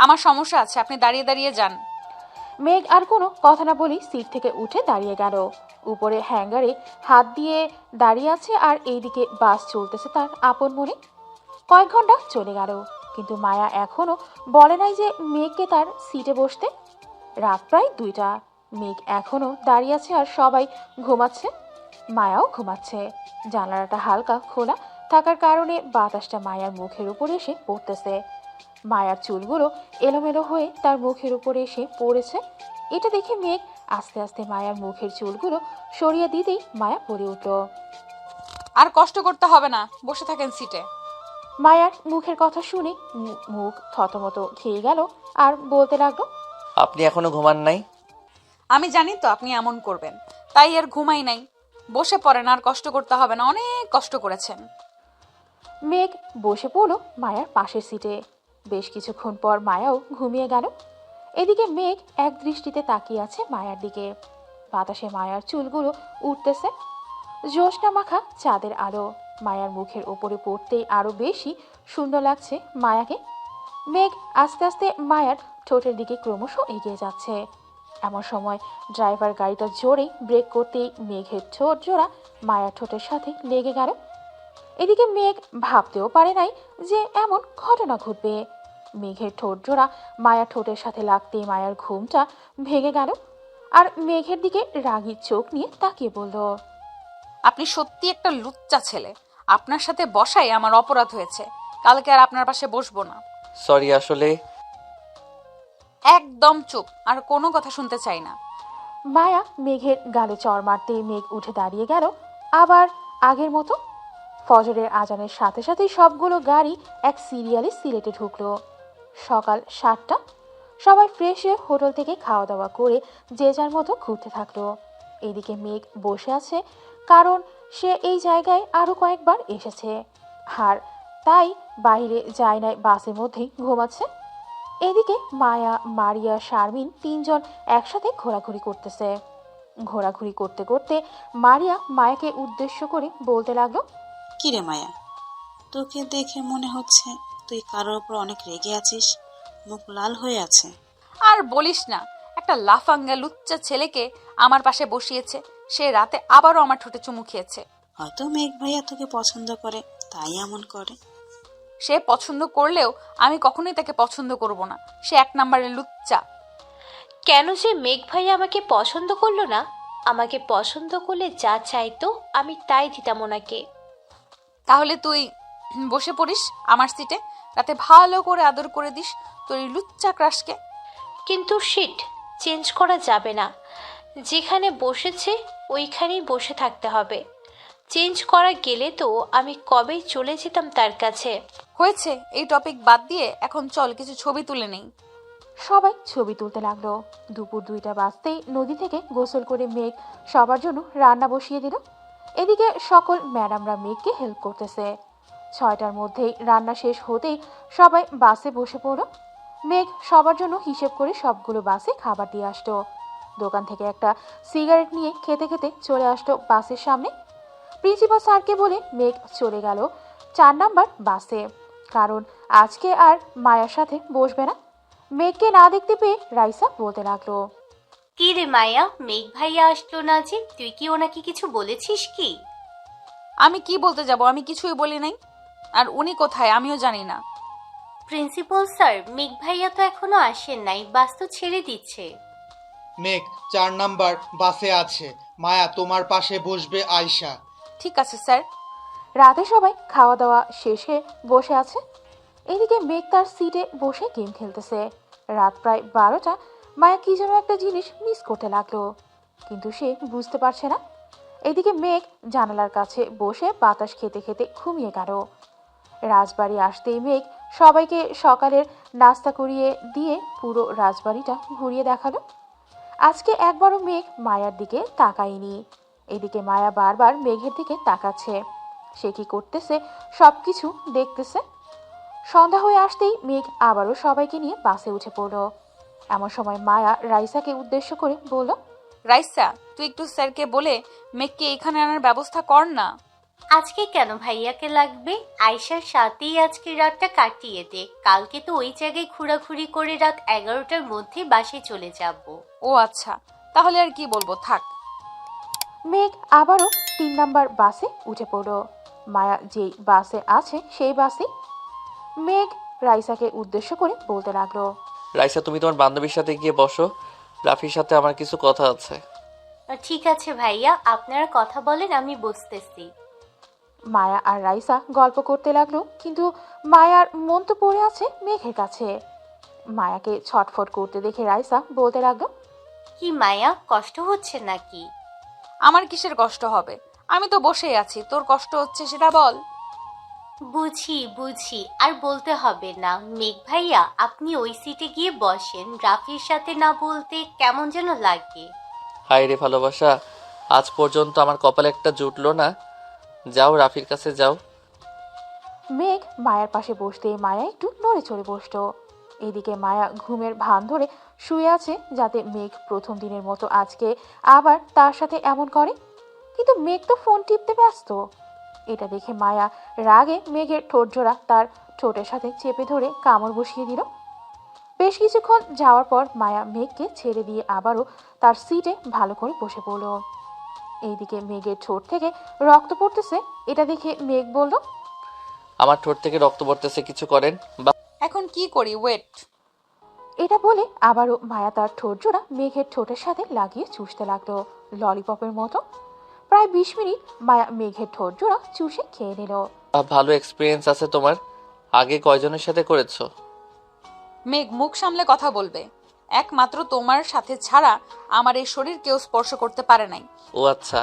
আমার সমস্যা আছে, আপনি দাঁড়িয়ে দাঁড়িয়ে যান। মেঘ আর কোনো কথা না বলেই সিট থেকে উঠে দাঁড়িয়ে গেল। উপরে হ্যাঙ্গারে হাত দিয়ে দাঁড়িয়ে আছে আর এইদিকে বাস চলতেছে তার আপন মনে। কয়েক ঘন্টা চলে গেল, কিন্তু মায়া এখনো বলে নাই যে মেঘকে তার সিটে বসতে। রাত প্রায় 2টা। মেঘ এখনো দাঁড়িয়ে আছে আর সবাই ঘুমাচ্ছে। মায়াও ঘুমাচ্ছে। জানালাটা হালকা খোলা থাকার কারণে বাতাসটা মায়ার মুখের উপর এসে পড়তেছে। মায়ার চুলগুলো এলোমেলো হয়ে তার মুখের উপরে এসে পড়েছে। এটা দেখে মেঘ আস্তে আস্তে মায়ার মুখের চুলগুলো সরিয়ে দিতেই মায়া পড়ে উঠল। আর কষ্ট করতে হবে না, বসে থাকেন সিটে। মায়ার মুখের কথা শুনে মুখ থতমত খেয়ে গেল আর বলতে লাগলো, আপনি এখনো ঘুমান নাই? আমি জানি তো আপনি এমন করবেন, তাই আর ঘুমাই নাই। বসে পড়েন, আর কষ্ট করতে হবে না, অনেক কষ্ট করেছেন। মেঘ বসে পড়ল মায়ার পাশের সিটে। বেশ কিছুক্ষণ পর মায়াও ঘুমিয়ে গেল। এদিকে মেঘ এক দৃষ্টিতে তাকিয়ে আছে মায়ার দিকে। বাতাসে মায়ার চুলগুলো উঠতেছে, জ্যোৎস্না মাখা চাঁদের আলো মায়ার মুখের ওপরে পড়তেই আরো বেশি সুন্দর লাগছে মায়াকে। মেঘ আস্তে আস্তে মায়ার ঠোঁটের দিকে ক্রমশ এগিয়ে যাচ্ছে। এমন সময় ড্রাইভার গাড়িটা জোরে ব্রেক করতেই মেঘের ঠোঁট জোড়া মায়ার ঠোঁটের সাথে লেগে গেল। এদিকে মেঘ ভাবতেও পারে নাই যে এমন ঘটনা ঘটবে। মেঘের ঠোঁট জোড়া মায়ার ঠোঁটের সাথে লাগতেই মায়ার ঘুমটা ভেঙে গেল। আর মেঘের দিকে রাগী চোখ নিয়ে তাকিয়ে বলল, আপনি সত্যি একটা লুচ্চা ছেলে। আপনার সাথে বসাই আমার অপরাধ হয়েছে। কালকে আর আপনার পাশে বসবো না। সরি, আসলে একদম চুপ, আর কোনো কথা শুনতে চাই না। মায়া মেঘের গালে চড় মারতেই মেঘ উঠে দাঁড়িয়ে গেল আবার আগের মতো। ফজরের আজানের সাথে সাথেই সবগুলো গাড়ি এক সিরিয়ালে সিলেটে ঢুকলো। সকাল 7টা। সবাই ফ্রেশ হয়ে হোটেল থেকে খাওয়া দাওয়া করে যে যার মতো ঘুরতে থাকলো। এদিকে মেঘ বসে আছে, কারণ সে এই জায়গায় আরো কয়েকবার এসেছে, আর তাই বাইরে যায় নাই, বাসের মধ্যেই ঘুমাচ্ছে। এদিকে মায়া, মারিয়া, শারমিন তিনজন একসাথে ঘোরাঘুরি করতেছে। ঘোরাঘুরি করতে করতে মারিয়া মায়াকে উদ্দেশ্য করে বলতে লাগলো, কিরে মায়া, তোকে দেখে মনে হচ্ছে তুই কারোর ওপর অনেক রেগে আছিস, মুখ লাল হয়ে আছে। আর বলিস না, একটা লাফাঙ্গা লুচ্চা ছেলেকে আমার পাশে বসিয়েছে। সে রাতে আবারও আমার ঠোঁটে চুমু খেয়েছে। হয়তো মেঘ ভাইয়া তোকে পছন্দ করে, তাই এমন করে। সে পছন্দ করলেও আমি কখনোই তাকে পছন্দ করব না। সে 1 নম্বরের লুচ্চা। কেন যে মেঘ ভাই আমাকে পছন্দ করলো না? আমাকে পছন্দ করলে যা চাইতো আমি তাই দিতাম ওনাকে। তাহলে তুই বসে পড়িস আমার সিটে, রাতে ভালো করে আদর করে দিস তোর এই লুচ্চা ক্রাশকে। কিন্তু শিট, চেঞ্জ করা যাবে না। যেখানে বসেছে ওইখানেই বসে থাকতে হবে। চেঞ্জ করা গেলে তো আমি কবেই চলে যেতাম তার কাছে। হয়েছে, এই টপিক বাদ দিয়ে এখন চল কিছু ছবি তুলে নেই। সবাই ছবি তুলতে লাগলো। দুপুর 2টা বাজতেই নদী থেকে গোসল করে মেঘ সবার জন্য রান্না বসিয়ে দিল। এদিকে সকল ম্যাডামরা মেঘকে হেল্প করতেছে। 6টার মধ্যেই রান্না শেষ হতেই সবাই বাসে বসে পড়ল। মেঘ সবার জন্য হিসেব করে সবগুলো বাসে খাবার দিয়ে আসতো। দোকান থেকে একটা সিগারেট নিয়ে খেতে খেতে চলে আসতো বাসের সামনে। প্রিন্সিপাল স্যারকে বলে মেঘ চলে গেল 4 নাম্বার বাসে, কারণ আজকে আর মায়ার সাথে বসবে না। মেঘকে না দেখতে পেয়ে রাইসা বলতে লাগলো, কি রে মায়া, মেঘ ভাইয়া আসলো না যে? তুই কি ওনাকে কিছু বলেছিস কি? আমি কি বলতে যাব? আমি কিছুই বলি নাই। আর উনি কোথায় আমিও জানি না। প্রিন্সিপাল স্যার, মেঘ ভাইয়া তো এখনো আসেন নাই, বাস তো ছেড়ে দিচ্ছে। মেঘ 4 নাম্বার বাসে আছে। মায়া তোমার পাশে বসবে আয়শা। ঠিক আছে স্যার। রাতে সবাই খাওয়া দাওয়া শেষে বসে আছে। এদিকে মেঘ তার সিটে বসে গেম খেলতেছে। রাত প্রায় 12টা। মায়া কি যেন একটা জিনিস মিস করতে লাগলো, কিন্তু সে বুঝতে পারছে না। এদিকে মেঘ জানালার কাছে বসে বাতাস খেতে খেতে ঘুমিয়ে গেল। রাজবাড়ি আসতেই মেঘ সবাইকে সকালের নাস্তা করিয়ে দিয়ে পুরো রাজবাড়িটা ঘুরিয়ে দেখালো। আজকে একবারও মেঘ মায়ার দিকে তাকায়নি। এদিকে মায়া বারবার মেঘের দিকে তাকাচ্ছে। সে কি করতেছে সবকিছু দেখতেছে। সন্ধ্যা হয়ে আসতেই মেঘ আবারও সবাইকে নিয়ে বাসে উঠে পড়ল। এমন সময় মায়া রাইসাকে উদ্দেশ্য করে বলল, রাইসা, তুই একটু স্যারকে বলে মেঘকে এখানে আনার ব্যবস্থা কর না। আজকে কেন ভাইয়াকে লাগবে? আয়শার সাথেই আজকে রাতটা কাটিয়ে দে। কালকে তো ওই জায়গায় ঘোরাঘুরি করে রাত 11টার মধ্যে বাসে চলে যাব। ও আচ্ছা, তাহলে আর কি বলবো, থাক। মেঘ আবারও 3 নাম্বার বাসে উঠে পড়ল। মায়া যেই বাসে আছে সেই বাসে। মেঘ রাইসাকে উদ্দেশ্য করে বলতে লাগলো, রাইসা, তুমি তোমার বান্ধবীর সাথে গিয়ে বসো। রাফির সাথে আমার কিছু কথা আছে। ঠিক আছে ভাইয়া, আপনারা কথা বলেন, আমি বসতেছি। মায়া আর রাইসা গল্প করতে লাগলো, কিন্তু মায়ার মন তো পড়ে আছে মেঘের কাছে। মায়াকে ছটফট করতে দেখে রাইসা বলতে লাগলো, কি মায়া, কষ্ট হচ্ছে নাকি? আমার কিসের কষ্ট হবে? আমি তো বসেই আছি, তোর কষ্ট হচ্ছে সেটা বল। বুঝি বুঝি, আর বলতে হবে না। মেঘ ভাইয়া, আপনি ওই সিটে গিয়ে বসেন। রাফির সাথে না বলতে কেমন যেন লাগে। হায় রে ভালোবাসা, আজ পর্যন্ত আমার কপালে একটা জুটলো না। যাও, রাফির কাছে যাও। মেঘ মায়ার পাশে বসতে মায়া একটু নড়ে চড়ে বসতো। এদিকে মায়া ঘুমের ভান ধরে শুয়ে আছে, যাতে মেঘ প্রথম দিনের মতো আজকে আবার তার সাথে এমন করে। কিন্তু মেঘ তো ফোন টিপতে ব্যস্ত। এটা দেখে মায়া রাগে মেঘের ঠোঁট জোড়া তার ঠোঁটের সাথে চেপে ধরে কামড় বসিয়ে দিল। বেশ কিছুক্ষণ যাওয়ার পর মায়া মেঘকে ছেড়ে দিয়ে আবারও তার সিটে ভালো করে বসে পড়ল। এইদিকে মেঘের ঠোঁট থেকে রক্ত পড়তেছে। এটা দেখে মেঘ বলল, আমার ঠোঁট থেকে রক্ত পড়তেছে, কিছু করেন বা এখন কি করি, ওয়েট। এটা বলে আবারও মায়া তার ঠোঁট জোড়া মেঘের ঠোঁটের সাথে লাগিয়ে চুষতে লাগলো ললিপপের মতো। প্রায় 20 মিনিট মায়া মেঘের ঠোঁট জোড়া চুষে খেয়ে নিল। ভালো এক্সপিরিয়েন্স আছে তোমার। আগে কয়জনের সাথে করেছো? মেঘ, মুখ সামলে কথা বলবে। একমাত্র তোমার সাথে ছাড়া আমার এই শরীর কেউ স্পর্শ করতে পারে নাই। ও আচ্ছা,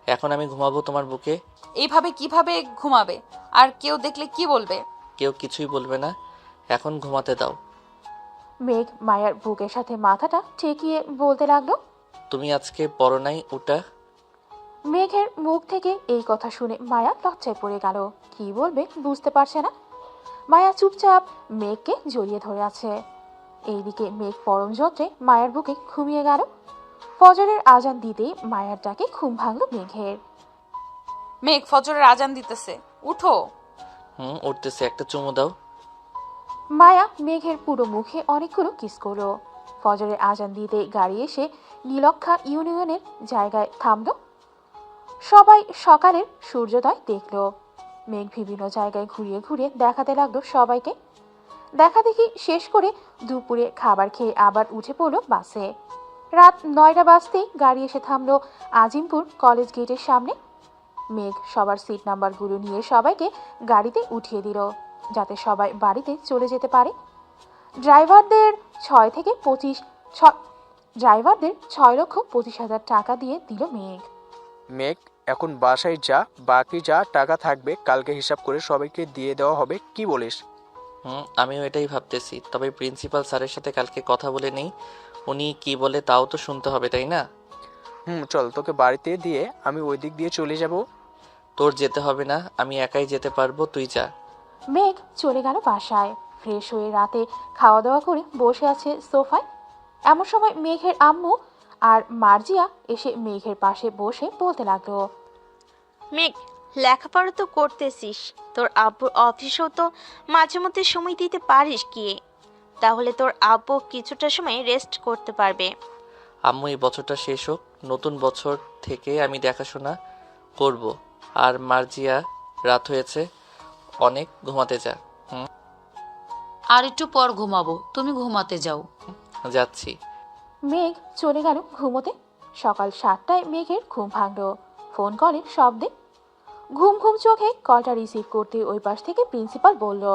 এখন আমি ঘুমাবো তোমার বুকে। এইভাবে কিভাবে ঘুমাবে? আর কেউ দেখলে কি বলবে? কেউ কিছুই বলবে না, এখন ঘুমাতে দাও। মেঘ মায়ার বুকের সাথে মাথাটা ঠেকিয়ে বলতে লাগলো, তুমি আজকে পড়ো নাই ওটা? মেঘের মুখ থেকে এই কথা শুনে মায়া লজ্জায় পড়ে গেল। কি বলবে বুঝতে পারছে না। মায়া চুপচাপ মেঘকে জড়িয়ে ধরে আছে। এইদিকে মেঘ পরম যন্ত্রে মায়ার বুকে ঘুমিয়ে গেল। ফজরের আজান দিতেই মায়ার ডাকে ঘুম ভাঙল মেঘের। মেঘ, ফজরের আজান দিতেছে, উঠো। উঠতেছে, একটা চুমু দাও। মায়া মেঘের পুরো মুখে অনেকগুলো কিস করলো। ফজরের আজান দিতে গাড়ি এসে নীলক্ষা ইউনিয়নের জায়গায় থামলো। সবাই সকালের সূর্যোদয় দেখলো। মেঘ বিভিন্ন জায়গায় ঘুরিয়ে ঘুরিয়ে দেখাতে লাগলো সবাইকে। দেখা দেখি শেষ করে দুপুরে খাবার খেয়ে আবার উঠে পড়লো বাসে। রাত 9টা বাজতেই গাড়ি এসে থামলো আজিমপুর কলেজ গেটের সামনে। মেঘ সবার সিট নাম্বারগুলো নিয়ে সবাইকে গাড়িতে উঠিয়ে দিল, যাতে সবাই বাড়িতে চলে যেতে পারে। ড্রাইভারদের 6,25,000 টাকা দিয়ে দিল মেঘ। মেঘ, এখন বাসায় যা, বাকি যা টাকা থাকবে কালকে হিসাব করে সবাইকে দিয়ে দেওয়া হবে, কি বলিস? আমিও এটাই ভাবতেছি, তবে প্রিন্সিপাল স্যারের সাথে কালকে কথা বলে নেই। উনি কি বলে তাও তো শুনতে হবে, তাই না? চল, তোকে বাড়িতে দিয়ে আমি ওই দিক দিয়ে চলে যাব। তোর যেতে হবে না, আমি একাই যেতে পারবো, তুই যা। মেঘ চলে গেল বাসায়। ফ্রেশ হয়ে রাতে খাওয়া দাওয়া করে বসে আছে সোফায়। এমন সময় মেঘের আম্মু আর মার্জিয়া এসে মেঘের পাশে বসে বলতে লাগলো, মেঘ, লেখাপড়া তো করতেছিস, তোর আব্বুর অফিসেও তো মাঝে মধ্যে সময় দিতে পারিস কি? তাহলে তোর আব্বু কিছুটা সময় রেস্ট করতে পারবে। আম্মু, এই বছরটা শেষ হোক, নতুন বছর থেকে আমি দেখাশোনা করব। আর মার্জিয়া, রাত হয়েছে অনেক, ঘুমাতে যা। আর একটু পর ঘুমাবো, তুমি ঘুমাতে যাও। যাচ্ছি। মেঘ চলে গেল ঘুমোতে। সকাল 7টায় মেঘের ঘুম ভাঙল ফোন কলের শব্দে। ঘুম ঘুম চোখে কলটা রিসিভ করতে ওই পাশ থেকে প্রিন্সিপাল বলল,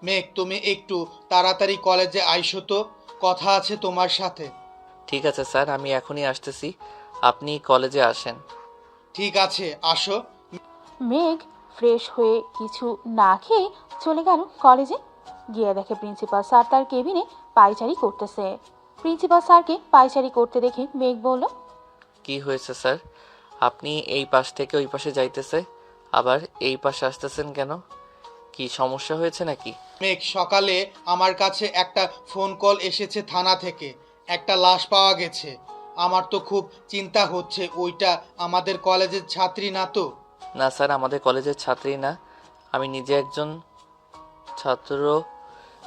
মেঘ, তুমি একটু তাড়াতাড়ি কলেজে আইসো তো, কথা আছে তোমার সাথে। ঠিক আছে স্যার, আমি এখনই আসতেছি, আপনি কলেজে আসেন। ঠিক আছে, আসো। মেঘ ফ্রেশ হয়ে কিছু না খেয়ে চলে গেল কলেজে। গিয়ে দেখে প্রিন্সিপাল স্যার তার কেবিনে পায়চারি করতেছে। প্রিন্সিপাল স্যারকে পায়চারি করতে দেখে মেঘ বলল, কি হয়েছে স্যার? আপনি এই পাশ থেকে ওই পাশে যাইতেছে, আবার এই পাশে আসতেছেন কেন? কি সমস্যা হয়েছে নাকি? মেঘ, সকালে আমার কাছে একটা ফোন কল এসেছে থানা থেকে, একটা লাশ পাওয়া গেছে। আমার তো খুব চিন্তা হচ্ছে, ওইটা আমাদের কলেজের ছাত্রী না তো? না স্যার, আমাদের কলেজের ছাত্রী না। আমি নিজে একজন ছাত্র,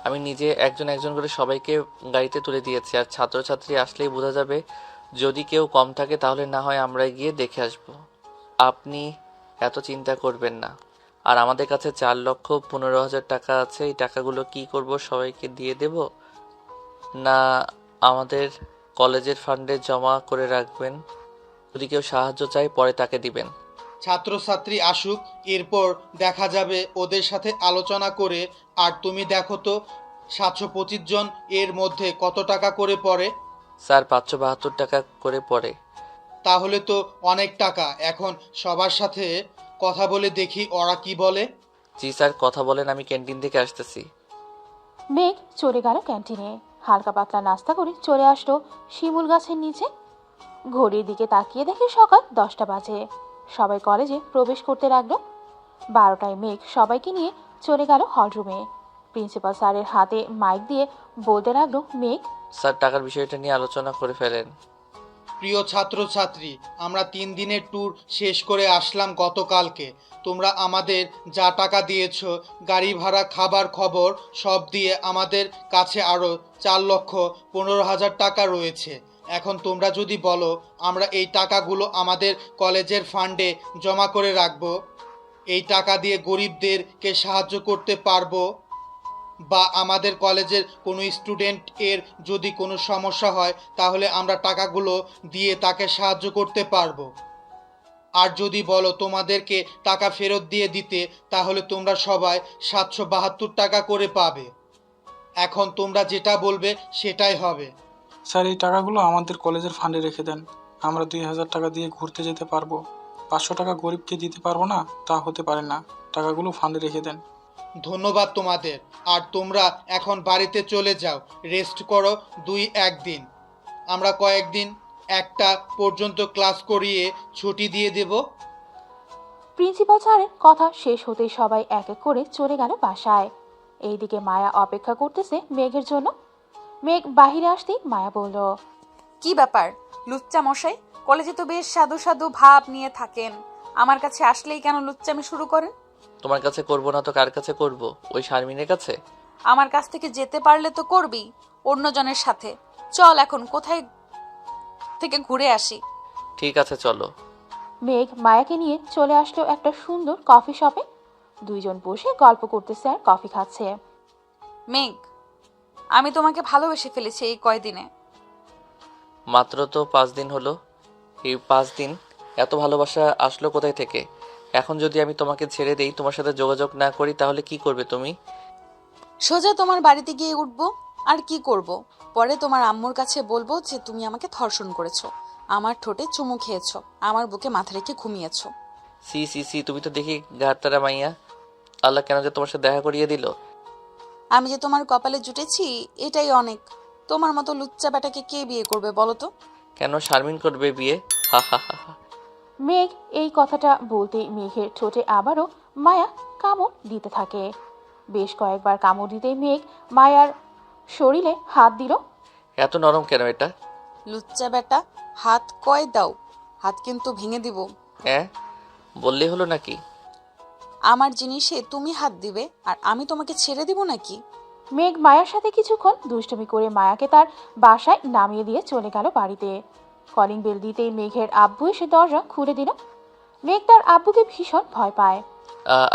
আমি নিজে একজন একজন করে সবাইকে গাড়িতে তুলে দিয়েছি। আর ছাত্রছাত্রী আসলেই বোঝা যাবে, যদি কেউ কম থাকে তাহলে না হয় আমরা গিয়ে দেখে আসব। আপনি এত চিন্তা করবেন না। আর আমাদের কাছে 4,15,000 টাকা আছে, এই টাকাগুলো কি করব, সবাইকে দিয়ে দেব না আমাদের কলেজের ফান্ডে জমা করে রাখবেন? যদি কেউ সাহায্য চায় পরে তাকে দিবেন। ছাত্রছাত্রী আসুক, এরপর দেখা যাবে ওদের সাথে আলোচনা করে। আর তুমি দেখো তো 725 জন এর মধ্যে কত টাকা করে পড়ে? স্যার, 572 টাকা করে পড়ে। তাহলে তো অনেক টাকা। এখন সবার সাথে কথা বলে দেখি ওরা কি বলে। জি স্যার, কথা বলেন, আমি ক্যান্টিন থেকে আসতেছি। মেঘ চলে গেল ক্যান্টিনে। হালকা পাতলা নাস্তা করে চলে আসলো শিমুল গাছের নিচে। ঘড়ির দিকে তাকিয়ে দেখে সকাল 10টা বাজে। সবাই কলেজে প্রবেশ করতে লাগলো। 12টায় মেঘ সবাইকে নিয়ে চলে গেল হলরুমে। প্রিন্সিপাল স্যারের হাতে মাইক দিয়ে বলতে লাগলো, মেঘ, স্যার টাকার বিষয়টা নিয়ে আলোচনা করে ফেলেন। প্রিয় ছাত্রছাত্রী, আমরা 3 দিনের ট্যুর শেষ করে আসলাম গতকালকে। তোমরা আমাদের যা টাকা দিয়েছো, গাড়ি ভাড়া, খাবার খবর সব দিয়ে আমাদের কাছে আরও 4,15,000 টাকা রয়েছে। এখন তোমরা যদি বলো আমরা এই টাকাগুলো আমাদের কলেজের ফান্ডে জমা করে রাখবো, এই টাকা দিয়ে গরিবদেরকে সাহায্য করতে পারবো, বা আমাদের কলেজের কোনো স্টুডেন্ট এর যদি কোনো সমস্যা হয় তাহলে আমরা টাকাগুলো দিয়ে তাকে সাহায্য করতে পারবো। আর যদি বলো তোমাদেরকে টাকা ফেরত দিয়ে দিতে, তাহলে তোমরা সবাই 772 টাকা করে পাবে। এখন তোমরা যেটা বলবে সেটাই হবে। স্যার, এই টাকাগুলো আমাদের কলেজের ফান্ডে রেখে দেন। আমরা 2,000 টাকা দিয়ে ঘুরতে যেতে পারবো। 500 টাকা গরিবকে দিতে পারবো না, তা হতে পারে না। টাকাগুলো ফান্ডে রেখে দেন। ধন্যবাদ তোমাদের। আর তোমরা এখন বাড়িতে চলে যাও, রেস্ট করো 2-1 দিন। আমরা কয়েকদিন 1টা পর্যন্ত ক্লাস করিয়ে ছুটি দিয়ে দেব। প্রিন্সিপাল স্যারের কথা শেষ হতেই সবাই এক এক করে চলে গেল বাসায়। এইদিকে মায়া অপেক্ষা করতেছে মেঘের জন্য। মেঘ বাহিরে আসতেই মায়া বলল, কি ব্যাপার লুচ্চা মশাই? কলেজে তো বেশ সাধু সাধু ভাব নিয়ে থাকেন, আমার কাছে আসলেই কেন লুচ্চামি শুরু করেন? তোমার কাছে করব না তো কার কাছে করব? ওই শারমিনের কাছে। আমার কাছ থেকে যেতে পারলে তো করবি, অন্যজনের সাথে। চল এখন কোথায় থেকে ঘুরে আসি। ঠিক আছে চলো। মেঘ মায়াকে নিয়ে চলে আসলো একটা সুন্দর কফি শপে। দুইজন বসে গল্প করতেছে আর কফি খাচ্ছে। মেঘ, আমি তোমাকে ভালোবেসে ফেলেছি এই কয়দিনে। মাত্র তো 5 দিন হলো। এই 5 দিন এত ভালোবাসা আসলো কোথায় থেকে? এখন যদি আমি তোমাকে ছেড়ে দেই, তোমার সাথে যোগাযোগ না করি, তাহলে কি করবে তুমি? সোজা তোমার বাড়িতে গিয়ে উঠবো। আর কি করব? পরে তোমার আম্মুর কাছে বলবো যে তুমি আমাকে ধর্ষণ করেছো, আমার ঠোঁটে চুমু খেয়েছো, আমার বুকে মাথা রেখে ঘুমিয়েছো। সি সি সি, তুমি তো দেখি ঘাটতারা মাইয়া। আল্লাহ কেন যে তোমার সাথে দেখা করিয়ে দিল। আমি যে তোমার কপালে জুটেছি এটাই অনেক। তোমার মতো লুচ্চা বেটাকে কে বিয়ে করবে বলো তো? কেন শারমিন করবে বিয়ে? হা হা হা হা। মেঘ এই কথাটা বলতেই মেঘের ঠোঁটে আবারও মায়া কামড় দিতে থাকে। বেশ কয়েকবার কামড় দিতেই মেঘ মায়ার শরীরে হাত দিল। এত নরম কেন এটা? লুচ্চা বেটা, হাত কয় দাও, হাত কিন্তু ভেঙে দিব। হ্যাঁ, বললেই হলো নাকি? আমার জিনিসে তুমি হাত দিবে আর আমি তোমাকে ছেড়ে দিব নাকি? মেঘ মায়ার সাথে কিছুক্ষণ দুষ্টুমি করে মায়াকে তার বাসায় নামিয়ে দিয়ে চলে গেল বাড়িতে। কলিং বেল দিতেই মেঘের আব্বু এসে দরজা খুলে দিল। মেঘ তার আব্বুকে ভীষণ ভয় পায়।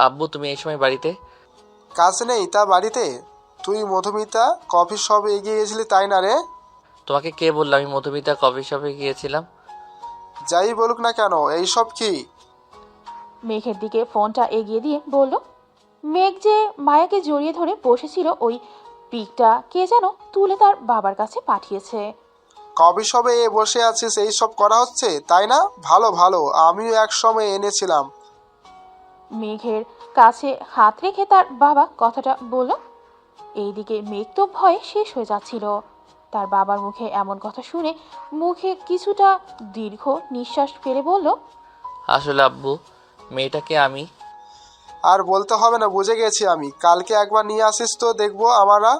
আব্বু, তুমি এই সময় বাড়িতে? কাজ নেই তা বাড়িতে? তুই মধুমিতা কফি শপে এগিয়ে গেছিলি তাই না রে? তোমাকে কে বললো আমি মধুমিতা কফি শপে গিয়েছিলাম? যাই বলুক না কেন, এইসব কি? মেঘের দিকে ফোনটা এগিয়ে দিয়ে বলল। মেঘ যে মায়াকে জড়িয়ে ধরে বসেছিল ওই পিকটা কে যেন তুলে তার বাবার কাছে পাঠিয়েছে। কফি শপে বসে আছিস, এইসব করা হচ্ছে তাই না? ভালো ভালো, আমিও এক সময় এনেছিলাম। মেঘের কাছে হাত রেখে তার বাবা কথাটা বলল। এইদিকে মেঘ তো ভয়ে শেষ হয়ে যাচ্ছিল। তার বাবার মুখে এমন কথা শুনে মুখে কিছুটা দীর্ঘ নিঃশ্বাস ফেলে বলল, আসলে আব্বু, মেয়েটাকে আমি। আর বলতে হবে না, বুঝে গেছি আমি। কালকে একবার নিয়ে আসিস তো দেখবো আমরা।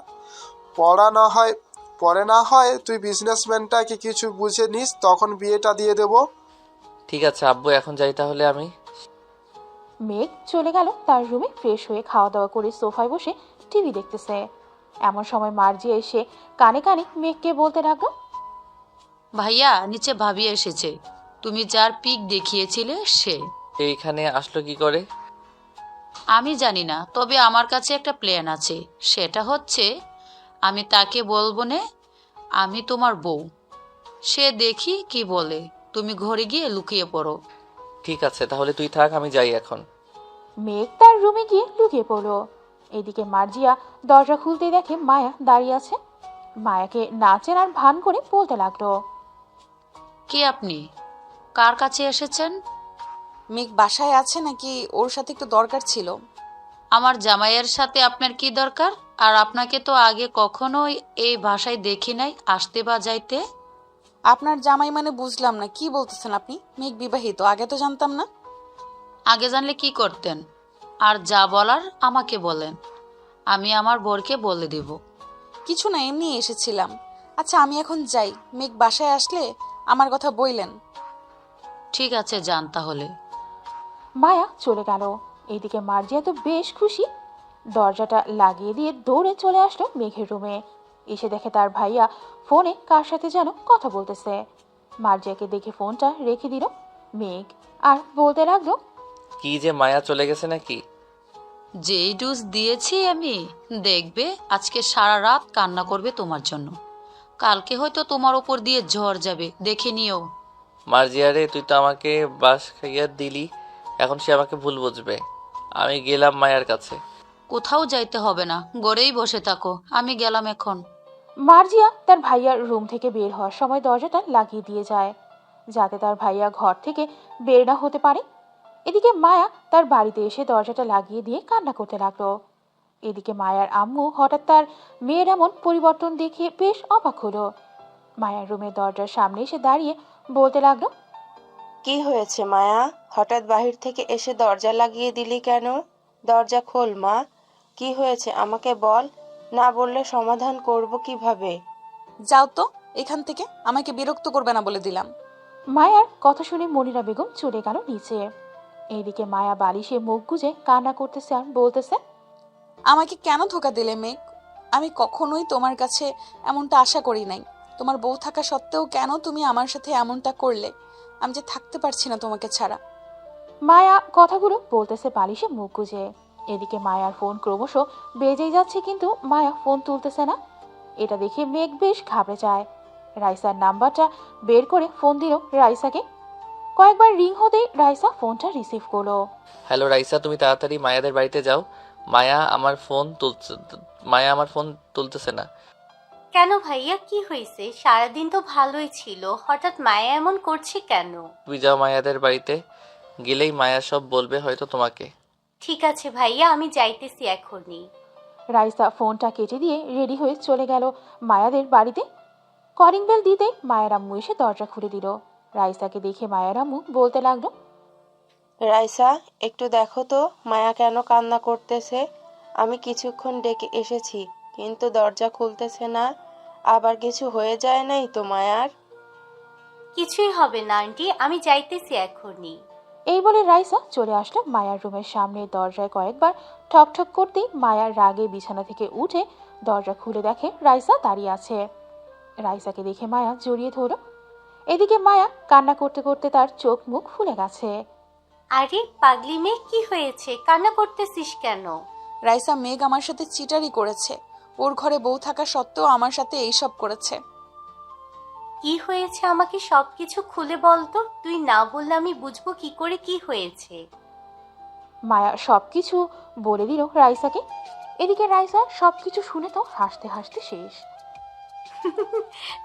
পরে না হয় তুই বিজনেসম্যানটাকে কিছু বুঝে নিস, তখন বিয়েটা দিয়ে দেব। ঠিক আছে আব্বু, এখন যাই তাহলে আমি। মেঘ চলে গেল তার রুমে। ফ্রেশ হয়ে খাওয়া দাওয়া করে সোফায় বসে টিভি দেখতেছে। এমন সময় মার্জি এসে কানে কানে মেঘকে বলতে লাগলো, ভাইয়া, নিচে ভাবি এসেছে। তুমি যার পিক দেখিয়েছিলে সে এইখানে আসলো কি করে? আমি জানি না, তবে আমার কাছে একটা প্ল্যান আছে। সেটা হচ্ছে আমি তাকে বলবো না আমি তোমার বউ। সে দেখি কি বলে। তুমি ঘরে গিয়ে লুকিয়ে পড়ো। ঠিক আছে তাহলে তুই থাক, আমি যাই এখন। মেঘ তার রুমে গিয়ে লুকিয়ে পড়লো। এদিকে মার্জিয়া দরজা খুলতেই দেখে মায়া দাঁড়িয়ে আছে। মায়াকে না চেনার ভান করে বলতে লাগলো, কে আপনি? কার কাছে এসেছেন? মেঘ বাসায় আছে নাকি? ওর সাথে একটু দরকার ছিল। আমার জামাইয়ের সাথে আপনার কি দরকার? আর আপনাকে তো আগে কখনোই এই ভাষায় দেখি নাই আসতে বা যাইতে। আপনার জামাই মানে বুঝলাম না, কি বলতেছেন আপনি? মেঘ বিবাহিত, আগে তো জানতাম না। আগে জানলে কি করতেন? আর যা বলার আমাকে বলেন, আমি আমার বরকে বলে দেব। কিছু না, এমনি এসেছিলাম। আচ্ছা আমি এখন যাই, মেঘ বাসায় আসলে আমার কথা বইলেন। ঠিক আছে, যান তাহলে। মায়া চলে গেল। এইদিকে মার্জিয়া তো বেশ খুশি। দরজাটা লাগিয়ে দিয়ে দৌড়ে চলে আসলো মেঘের রুমে। এসে দেখে তার ভাইয়া ফোনে কার সাথে যেন কথা বলতেছে। মার্জিয়াকে দেখে ফোনটা রেখে দিল মেঘ, আর বলতে লাগলো, কি যে মায়া চলে গেছে নাকি? যেই ডোজ দিয়েছি আমি, দেখবে আজকে সারা রাত কান্না করবে তোমার জন্য। কালকে হয়তো তোমার ওপর দিয়ে ঝড় যাবে, দেখে নিও। মার্জিয়ারে, তুই তো আমাকে বাস খাইয়া দিলি, এখন সে আমাকে ভুল বুঝবে। আমি গেলাম মায়ার কাছে। কোথাও যাইতে হবে না, গড়েই বসে থাকো, আমি গেলাম এখন। মার্জিয়া তার ভাইয়ার রুম থেকে বের হওয়ার সময় দরজাটা লাগিয়ে দিয়ে যায়, যাতে তার ভাইয়া ঘর থেকে বের না হতে পারে। এদিকে মায়া তার বাড়িতে এসে দরজাটা লাগিয়ে দিয়ে কান্না করতে লাগলো। এদিকে মায়ার আম্মু হঠাৎ তার মেয়ের এমন পরিবর্তন দেখে বেশ অবাক হলো। মায়ার রুমের দরজার সামনে এসে দাঁড়িয়ে বলতে লাগলো, কি হয়েছে মায়া? হঠাৎ বাহির থেকে এসে দরজা লাগিয়ে দিলি কেন? দরজা খোল মা, কি হয়েছে আমাকে বল, না বললে সমাধান করব কিভাবে? যাও তো এখান থেকে, আমাকে বিরক্ত করবে না বলে দিলাম। মায়ার কথা শুনে মনিরা বেগম চলে গেল নিচে। এইদিকে মায়া বালিশে মুখ গুজে কান্না করতেছে আর বলতেছে, আমাকে কেন ধোকা দিলে মেঘ? আমি কখনোই তোমার কাছে এমনটা আশা করি নাই। তোমার বউ থাকা সত্ত্বেও কেন তুমি আমার সাথে এমনটা করলে? আমি যে থাকতে পারছি না তোমাকে ছাড়া। মায়া কথাগুলো বলতেছে বালিশে মুখ গুজে। এদিকে মায়ার ফোন ক্রমশ বেজেই যাচ্ছে, কিন্তু মায়া ফোন তুলতেছে না। এটা দেখে মেঘ বেশ ঘাবড়ে যায়। রাইসার নাম্বারটা বের করে ফোন দিল রাইসাকে। কয়েকবার রিং হতেই রাইসা ফোনটা রিসিভ করলো। হ্যালো রাইসা, তুমি তাড়াতাড়ি মায়াদের বাড়িতে যাও। মায়া আমার ফোন তুলতেছে না। কেন ভাইয়া, কি হয়েছে? সারাদিন তো ভালোই ছিল, হঠাৎ মায়া এমন করছে কেন? তুমি যাও মায়াদের বাড়িতে, গেলেই মায়া সব বলবে হয়তো তোমাকে। ঠিক আছে ভাইয়া, আমি যাইতেছি এখনই। রাইসা ফোনটা কেটে দিয়ে রেডি হয়ে চলে গেল মায়াদের বাড়িতে। কলিং বেল দিতেই মায়ের আম্মু এসে দরজা খুলে দিল। রাইসাকে দেখে মায়ের আম্মু বলতে লাগলো, রাইসা, একটু দেখো তো মায়া কেন কান্না করতেছে। আমি কিছুক্ষণ ডেকে এসেছি, কিন্তু দরজা খুলতেছে না। আবার কিছু হয়ে যায় নাই তো মায়ার? কিছুই হবে না আন্টি, আমি যাইতেছি এখনই। এই বলে রাইসা চলে আসলো মায়ার রুমের সামনে। দরজায় কয়েকবার ঠক ঠক করতেই মায়ার রাগে বিছানা থেকে উঠে দরজা খুলে দেখে রাইসা দাঁড়িয়ে আছে। রাইসাকে দেখে মায়া জড়িয়ে ধরল। এদিকে মায়া কান্না করতে করতে তার চোখ মুখ ফুলে গেছে। আরে পাগলি মেয়ে, কি হয়েছে? কান্না করতেছিস কেন? রাইসা, মেঘ আমার সাথে চিটারি করেছে। ওর ঘরে বউ থাকা সত্ত্বেও আমার সাথে এইসব করেছে। কি হয়েছে আমাকে সবকিছু খুলে বলতো। তুই না বললে আমি বুঝবো কি করে কি হয়েছে। মায়া সবকিছু বলে দিল রাইসাকে। এদিকে রাইসা সবকিছু শুনে তো হাসতে হাসতে শেষ।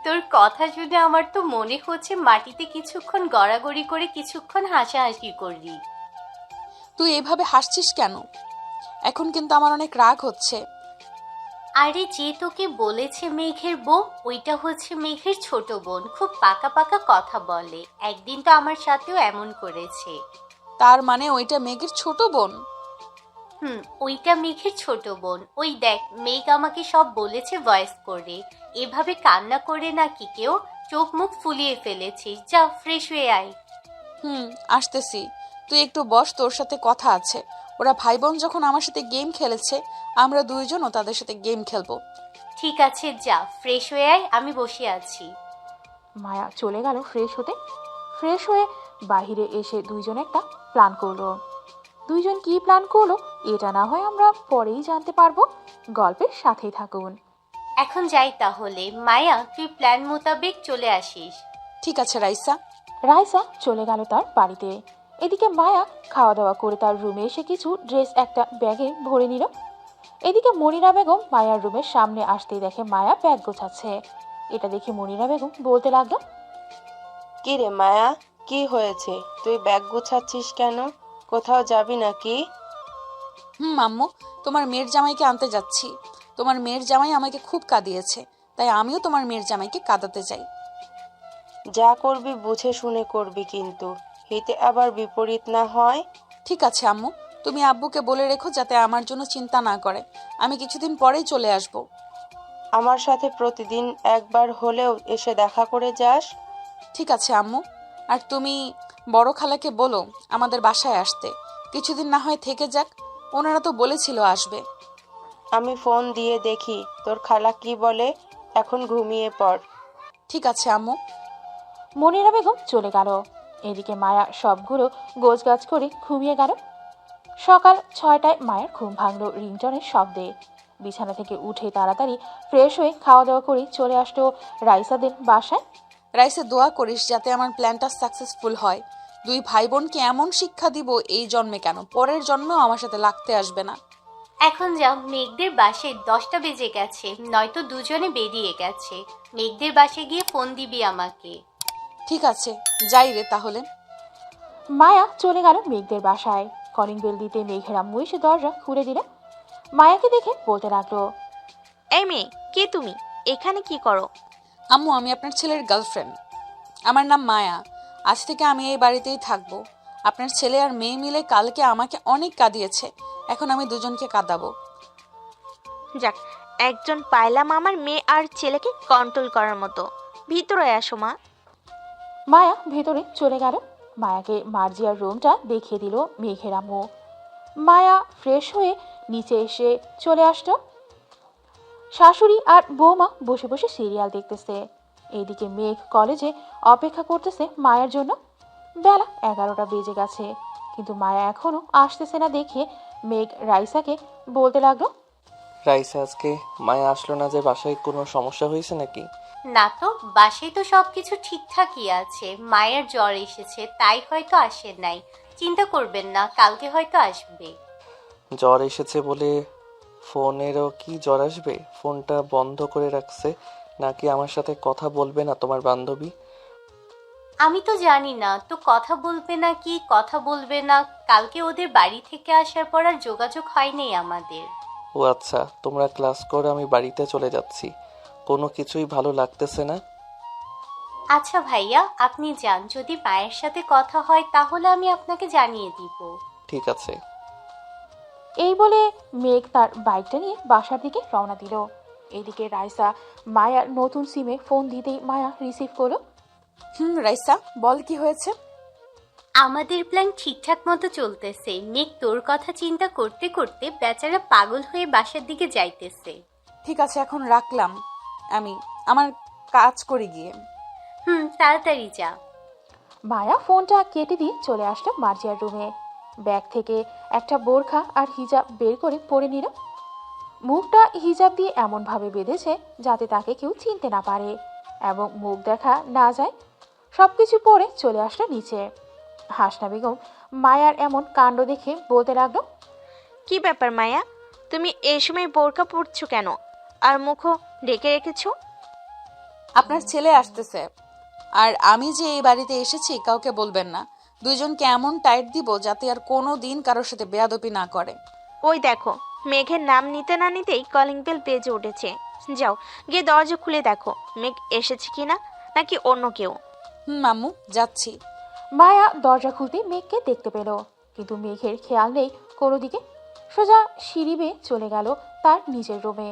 তোর কথা শুনে আমার তো মনে হচ্ছে মাটিতে কিছুক্ষণ গড়াগড়ি করে কিছুক্ষণ হাসাহাসি করলি। তুই এভাবে হাসছিস কেন? এখন কিন্তু আমার অনেক রাগ হচ্ছে। আরে যে তোকে বলেছে মেঘের বউ, ওইটা হচ্ছে মেঘের ছোট বোন। খুব পাকা পাকা কথা বলে। একদিন তো আমার সাথেও এমন করেছে। তার মানে ওইটা মেঘের ছোট বোন? ওইটা মেঘের ছোট বোন। ওই দেখ, মেঘ আমাকে সব বলেছে ভয়েস করে। এভাবে কান্না করে নাকি কেউ? চোখ মুখ ফুলিয়ে ফেলেছিস। যা ফ্রেশ হয়ে আয়। আসতেছি। তুই একটু বস, তোর সাথে কথা আছে। ওরা ভাই বোন যখন আমার সাথে গেম খেলেছে, আমরা দুইজনও তাদের সাথে গেম খেলবো। ঠিক আছে, যা ফ্রেশ হয়ে আয়, আমি বসে আছি। মায়া চলে গেল ফ্রেশ হতে। ফ্রেশ হয়ে বাহিরে এসে দুইজন একটা প্ল্যান করলো। দুইজন কি প্ল্যান করলো এটা না হয় আমরা পরেই জানতে পারবো। গল্পের সাথেই থাকুন। এখন যাই তাহলে। মায়া, তুই প্ল্যান মোতাবেক চলে আসিস। ঠিক আছে রাইসা। রাইসা চলে গেল তার বাড়িতে। এদিকে মায়া খাওয়া দাওয়া করে তার রুমে এসে কিছু ড্রেস একটা ব্যাগে ভরে নিল। এদিকে মনিরা বেগম মায়ার রুমের সামনে আসতেই দেখে মায়া ব্যাগ গোছাচ্ছে। এটা দেখে মনিরা বেগম বলতে লাগলো, কি রে মায়া, কি হয়েছে? তুই ব্যাগ গুছাচ্ছিস কেন? কোথাও যাবি নাকি? আম্মু, তোমার মেয়ের জামাইকে আনতে যাচ্ছি। তোমার মেয়ের জামাই আমাকে খুব কাঁদিয়েছে, তাই আমিও তোমার মেয়ের জামাইকে কাঁদাতে চাই। যা করবি বুঝে শুনে করবি, কিন্তু হিতে আবার বিপরীত না হয়। ঠিক আছে আম্মু, তুমি আব্বুকে বলে রেখো যাতে আমার জন্য চিন্তা না করে। আমি কিছুদিন পরেই চলে আসব। আমার সাথে প্রতিদিন একবার হলেও এসে দেখা করে যাস। ঠিক আছে আম্মু, আর তুমি বড় খালাকে বলো আমাদের বাসায় আসতে, কিছুদিন না হয় থেকে যাক, ওনারা তো বলেছিল আসবে। আমি ফোন দিয়ে দেখি তোর খালা কি বলে। এখন ঘুমিয়ে পড়। ঠিক আছে আম্মু। মনিরা বেগম চলে গেল। এদিকে মায়া সবগুলো গোছগাছ করে ঘুমিয়ে গেল। সকাল 6টায় মায়ের ঘুম ভাঙল রিংটনের শব্দে। বিছানা থেকে উঠে তাড়াতাড়ি ফ্রেশ হয়ে খাওয়া দাওয়া করে চলে আসলো রাইসাদের বাসায়। রাইসে দোয়া করিস যাতে আমার প্ল্যানটা সাকসেসফুল হয়। দুই ভাই বোনকে এমন শিক্ষা দিব, এই জন্মে কেন পরের জন্মেও আমার সাথে লাগতে আসবে না। এখন যাও, মেঘদের বাসায় 10টা বেজে গেছে, নয়তো দুজনে বেরিয়ে গেছে। মেঘদের বাসায় গিয়ে ফোন দিবি আমাকে। ঠিক আছে, যাই রে তাহলে। মায়া চলে গেল মেঘদের বাসায়। কলিং বেল দিতে মেঘের আম্মু এসে দরজা খুলে দিল। মায়াকে দেখে বলতে লাগলো, এই মেয়ে, কে তুমি? এখানে কি করো? আম্মু, আমি আপনার ছেলের গার্লফ্রেন্ড। আমার নাম মায়া। আজ থেকে আমি এই বাড়িতেই থাকবো। আপনার ছেলে আর মেয়ে মিলে কালকে আমাকে অনেক কাঁদিয়েছে, এখন আমি দুজনকে কাঁদাবো। যাক, একজন পাইলাম আমার মেয়ে আর ছেলেকে কন্ট্রোল করার মতো। ভিতরে আসো মা। মায়া ভেতরে চলে গেল। মায়াকে মার্জিয়ার রুমটা দেখিয়ে দিল মেঘের আম্মু। মায়া ফ্রেশ হয়ে নিচে এসে চলে আসলো। শাশুড়ি আর বৌমা বসে বসে সিরিয়াল দেখতেছে। এইদিকে মেঘ কলেজে অপেক্ষা করতেছে মায়ের জন্য। বেলা 11টা বেজে গেছে, কিন্তু মায়া এখনো আসতেছে না দেখে মেঘ রাইসাকে বলতে লাগলো, রাইসা, আজকে মায়া আসলো না যে, বাসায় কোনো সমস্যা হয়েছে নাকি? না তো, বাসায় তো সবকিছু ঠিকঠাকই আছে। মায়ের জ্বর এসেছে, তাই হয়তো আসে নাই। চিন্তা করবেন না, কালকে হয়তো আসবে। জ্বর এসেছে বলে ফোনেরও কি জ্বর আসবে? ফোনটা বন্ধ করে রাখছে নাকি আমার সাথে কথা বলবে না তোমার বান্ধবী? আমি তো জানি না তো কথা বলবে না কি কথা বলবে না। কালকে ওদের বাড়ি থেকে আসার পর আর যোগাযোগ হয়নি আমাদের। ও আচ্ছা, তোমরা ক্লাস করো, আমি বাড়িতে চলে যাচ্ছি। কোনো কিছুই ভালো লাগতেছে না। আচ্ছা ভাইয়া, আপনি যান। যদি মায়ের সাথে কথা হয় তাহলে আমি আপনাকে জানিয়ে দিব। ঠিক আছে। এই বলে মেঘ তার বাইকটা নিয়ে বাসার দিকে রওনা দিল। এদিকে রাইসা মায়ার নতুন সিমে ফোন দিতেই মায়া রিসিভ করলো। রাইসা, বল কি হয়েছে? আমাদের প্ল্যান ঠিকঠাক মতো চলতেছে। মেঘ তোর কথা চিন্তা করতে করতে বেচারা পাগল হয়ে বাসার দিকে যাইতেছে। ঠিক আছে, এখন রাখলাম, আমি আমার কাজ করে গিয়ে। তাড়াতাড়ি যা। মায়া ফোনটা কেটে দিয়ে চলে আসলো মার্জিয়ার রুমে। ব্যাগ থেকে একটা বোরখা আর হিজাব বের করে পরে নিল। মুখটা হিজাব দিয়ে এমনভাবে বেঁধেছে যাতে তাকে কেউ চিনতে না পারে এবং মুখ দেখা না যায়। সবকিছু পরে চলে আসলো নিচে। হাসনা বেগম মায়ার এমন কাণ্ড দেখে বলতে লাগলো, কি ব্যাপার মায়া, তুমি এই সময় বোরকা পরছো কেন আর মুখও ঢেকে রেখেছো? আপনার ছেলে আসতেছে, আর আমি যে এই বাড়িতে এসেছি কাউকে বলবেন না। দুইজনকে এমন টাইট দিব যাতে আর কোনো দিন কারোর সাথে বেয়াদপি না করে। ওই দেখো, মেঘের নাম নিতে না নিতেই কলিং বেল বেজে উঠেছে। যাও গিয়ে দরজা খুলে দেখো মেঘ এসেছে কিনা, নাকি অন্য কেউ। মাম্মু, যাচ্ছি। মায়া দরজা খুলতে মেঘকে দেখতে পেল, কিন্তু মেঘের খেয়াল নেই কোনো দিকে। সোজা সিঁড়ি বেয়ে চলে গেল তার নিজের রুমে।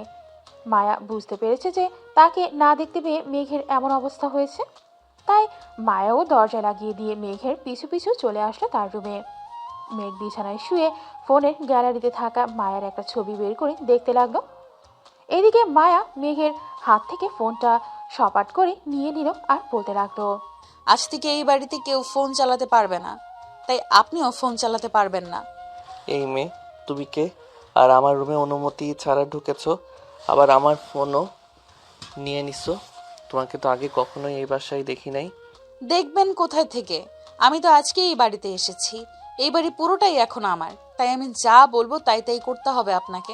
মায়া বুঝতে পেরেছে যে তাকে না দেখতে পেয়ে মেঘের এমন অবস্থা হয়েছে, তাই মায়াও দরজা লাগিয়ে দিয়ে মেঘের পিছু পিছু চলে আসলো তার রুমে। মেঘ বিছানায় শুয়ে ফোনের গ্যালারিতে থাকা মায়ার একটা ছবি বের করে দেখতে লাগলো। এদিকে মায়া মেঘের হাত থেকে ফোনটা সপাট করে নিয়ে নিল আর বলতে লাগলো, আজ থেকে এই বাড়িতে কেউ ফোন চালাতে পারবে না, তাই আপনিও ফোন চালাতে পারবেন না। এই মেয়ে, তুমি কে? আর আমার রুমে অনুমতি ছাড়া ঢুকেছো, আবার আমার ফোনও নিয়ে নিছো। তোমাকে তো আগে কখনোই এই বাসায় দেখি নাই। দেখবেন কোথায় থেকে? আমি তো আজকে এই বাড়িতে এসেছি। এই বাড়ি পুরোটাই এখন আমার, তাই আমি যা বলবো তাই তাই করতে হবে আপনাকে।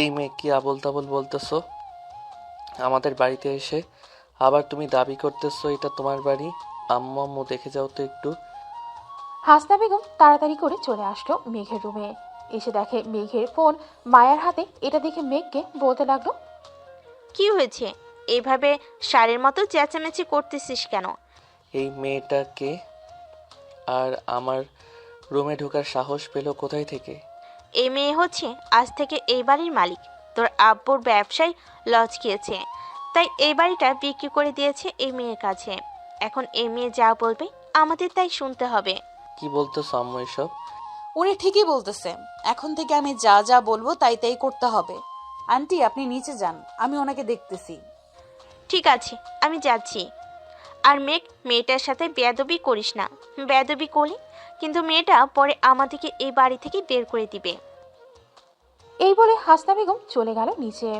এই মেয়ে, কি আবল তাবল বলতেছো? আমাদের বাড়িতে এসে আবার তুমি দাবি করতেছো এটা তোমার বাড়ি। আম্মু আম্মু দেখে যাও তো একটু। হাসনা বেগম তাড়াতাড়ি করে চলে আসলো মেঘের রুমে। এসে দেখে মেঘের ফোন মায়ার হাতে। এটা দেখে মেঘকে বলতে লাগলো, কি হয়েছে? এইভাবে শাড়ির মতো চেঁচামেচি করতেছিস কেন? এই মেয়েটাকে আর আমার রুমে ঢোকার সাহস পেল কোথায় থেকে? এই মেয়ে হচ্ছে আজ থেকে এই বাড়ির মালিক। তোর আব্বুর ব্যবসায় লস খেয়েছে, তাই এই বাড়িটা বিক্রি করে দিয়েছে এই মেয়ের কাছে। এখন এই মেয়ে যা বলবে আমাদের তাই শুনতে হবে। কি বলতেছো আম্মু এসব? উনি ঠিকই বলতেছে, এখন থেকে আমি যা যা বলবো তাই তাই করতে হবে। আন্টি আপনি নিচে যান, আমি ওনাকে দেখতেছি। ঠিক আছে, আমি যাচ্ছি। আর মেয়েটার সাথে বেয়াদবি করিস না। বেয়াদবি করলে কিন্তু মেয়েটা পরে আমাদেরকে এই বাড়ি থেকে বের করে দিবে। এই বলে হাসনা বেগম চলে গেল নিচে।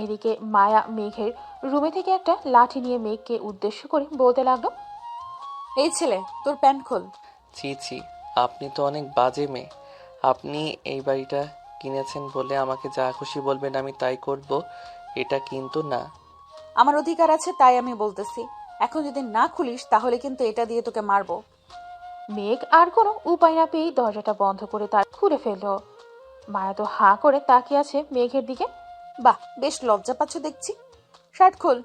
এদিকে মায়া মেঘের রুমে থেকে একটা লাঠি নিয়ে মেঘকে উদ্দেশ্য করে বলতে লাগলো, এই ছেলে তোর প্যান্ট খোল। ছি ছি, আপনি তো অনেক বাজে মেয়ে। আপনি এই বাড়িটা কিনেছেন বলে আমাকে যা খুশি বলবেন আমি তাই করব, এটা কিন্তু না। আমার অধিকার আছে তাই আমি বলতেছি, এখন যদি না খুলিস তাহলে কিন্তু এটা দিয়ে তোকে মারবো। মেঘ আর কোনো উপায় না পেয়ে দরজাটা বন্ধ করে তার খুলে ফেললো। মায়া তো হাঁ করে তাকিয়ে আছে মেঘের দিকে। বাহ, বেশ লজ্জা পাচ্ছ দেখছি। শার্ট খোল।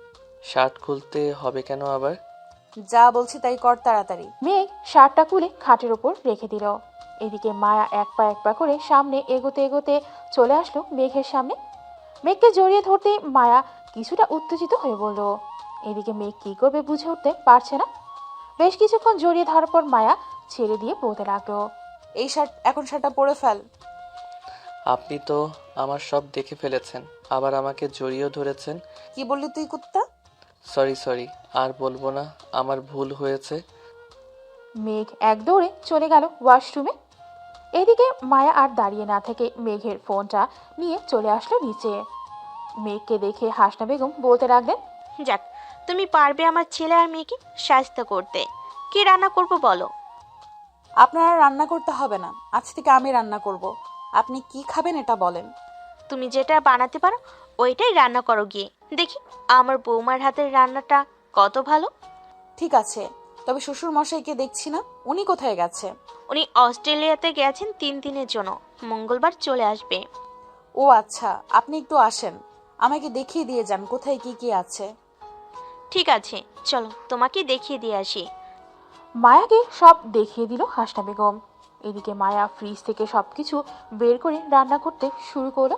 শার্ট খুলতে হবে কেন আবার? যা বলছি তাই কর তাড়াতাড়ি। মেঘ শার্টটা খুলে খাটের ওপর রেখে দিল। এদিকে মায়া এক পা করে সামনে এগোতে এগোতে চলে আসলো মেঘের সামনে। মেঘকে জড়িয়ে ধরতে মায়া কিছুটা উত্তেজিত হয়ে বলল। এদিকে মেঘ কি করবে বুঝে উঠতে পারছে না। বেশ কিছুক্ষণ জড়িয়ে ধরার পর মায়া ছেড়ে দিয়ে বলতে লাগলো, এই শার্টটা পরে ফেল। আপনি তো আমার সব দেখে ফেলেছেন, আবার আমাকে জড়িয়েও ধরেছেন। কি বললি তুই কুত্তা? সরি, আর বলবো না, আমার ভুল হয়েছে। মেঘ এক দৌড়ে চলে গেল ওয়াশরুমে। এদিকে মায়া আর দাঁড়িয়ে না থেকে মেঘের ফোনটা নিয়ে চলে আসলো নিচে। মেঘকে দেখে হাসনা বেগম বলতে লাগলেন, যাক, তুমি পারবে আমার ছেলে আর মেয়েকে সাহায্য করতে। কি রান্না করব বলো? আপনার আর রান্না করতে হবে না, আজ থেকে আমি রান্না করব। আপনি কি খাবেন এটা বলেন। তুমি যেটা বানাতে পারো ওইটাই রান্না করো গিয়ে, দেখি আমার বৌমার হাতের রান্নাটা কত ভালো। ঠিক আছে, তবে শ্বশুর মশাইকে দেখছি না, উনি কোথায় গেছে? উনি অস্ট্রেলিয়াতে গেছেন 3 দিনের জন্য, মঙ্গলবার চলে আসবে। ও আচ্ছা, আপনি একটু আসেন, আমাকে দেখিয়ে দিয়ে যান কোথায় কি কি আছে। ঠিক আছে, চলো তোমাকে দেখিয়ে দিয়ে আসি। মায়াকে সব দেখিয়ে দিল হাসনা বেগম। এদিকে মায়া ফ্রিজ থেকে সবকিছু বের করে রান্না করতে শুরু করলো।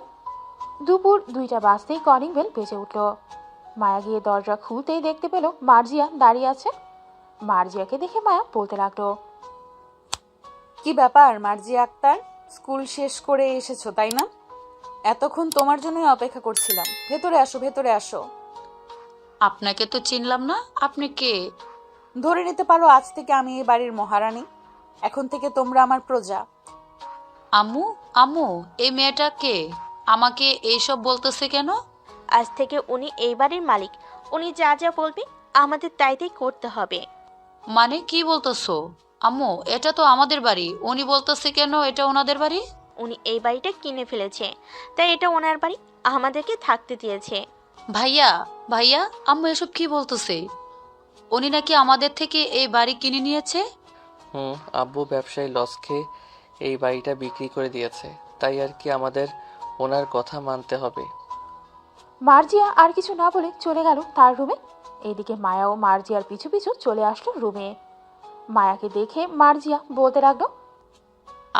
দুপুর 2টা বাজতেই কলিং বেল বেজে উঠল। মায়া গিয়ে দরজা খুলতেই দেখতে পেল মার্জিয়া দাঁড়িয়ে আছে। মার্জিয়াকে দেখে মায়া বলতে লাগলো, কি ব্যাপার মার্জিয়া আক্তার, স্কুল শেষ করে এসেছো তাই না? এতক্ষণ তোমার জন্যই অপেক্ষা করছিলাম। ভেতরে আসো, ভেতরে আসো। আপনাকে তো চিনলাম না, আপনি কে? ধরে নিতে পারো আজ থেকে আমি এই বাড়ির মহারানী, এখন থেকে তোমরা আমার প্রজা। আম্মু আম্মু, এই মেয়েটা কে? আমাকে এইসব বলতেছে কেন? আজ থেকে উনি এই বাড়ির মালিক, উনি যা যা বলবে আমাদের তাই তাই করতে হবে। মানে কি বলতেছো? আম্মু, এটা তো আমাদের বাড়ি, উনি বলতেছে কেন এটা ওনাদের বাড়ি? উনি এই বাড়িটা কিনে ফেলেছে, তাই এটা ওনার বাড়ি, আমাদেরকে থাকতে দিয়েছে। ভাইয়া ভাইয়া, আম্মু এসব কি বলতেছে? উনি নাকি আমাদের থেকে এই বাড়ি কিনে নিয়েছে? আব্বু ব্যবসায় লস খেয়ে এই বাড়িটা বিক্রি করে দিয়েছে, তাই আর কি আমাদের ওনার কথা মানতে হবে। মার্জিয়া আর কিছু না বলে চলে গেল তার রুমে। এদিকে মায়াও মার্জিয়ার পিছু পিছু চলে আসলো রুমে। মায়াকে দেখে মার্জিয়া বলতে লাগলো,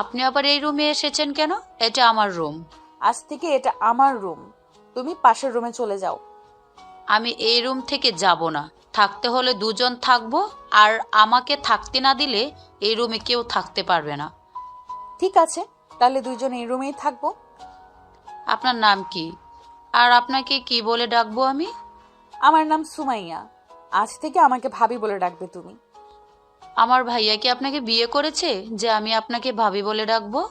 আপনি আবার এই রুমে এসেছেন কেন? এটা আমার রুম। আজ থেকে এটা আমার রুম, তুমি পাশের রুমে চলে যাও। আমি এই রুম থেকে যাব না, থাকতে হলে দুজন থাকবো, আর আমাকে থাকতে না দিলে এই রুমে কেউ থাকতে পারবে না। ঠিক আছে, তাহলে দুইজন এই রুমেই থাকবো। আপনার নাম কি, আর আপনাকে কি বলে ডাকবো আমি? আমার নাম সুমাইয়া, আজ থেকে আমাকে ভাবি বলে ডাকবে তুমি। আমার ভাইয়া কি আপনাকে বিয়ে করেছে যে আমি আপনাকে ভাবি বলে ডাকবো?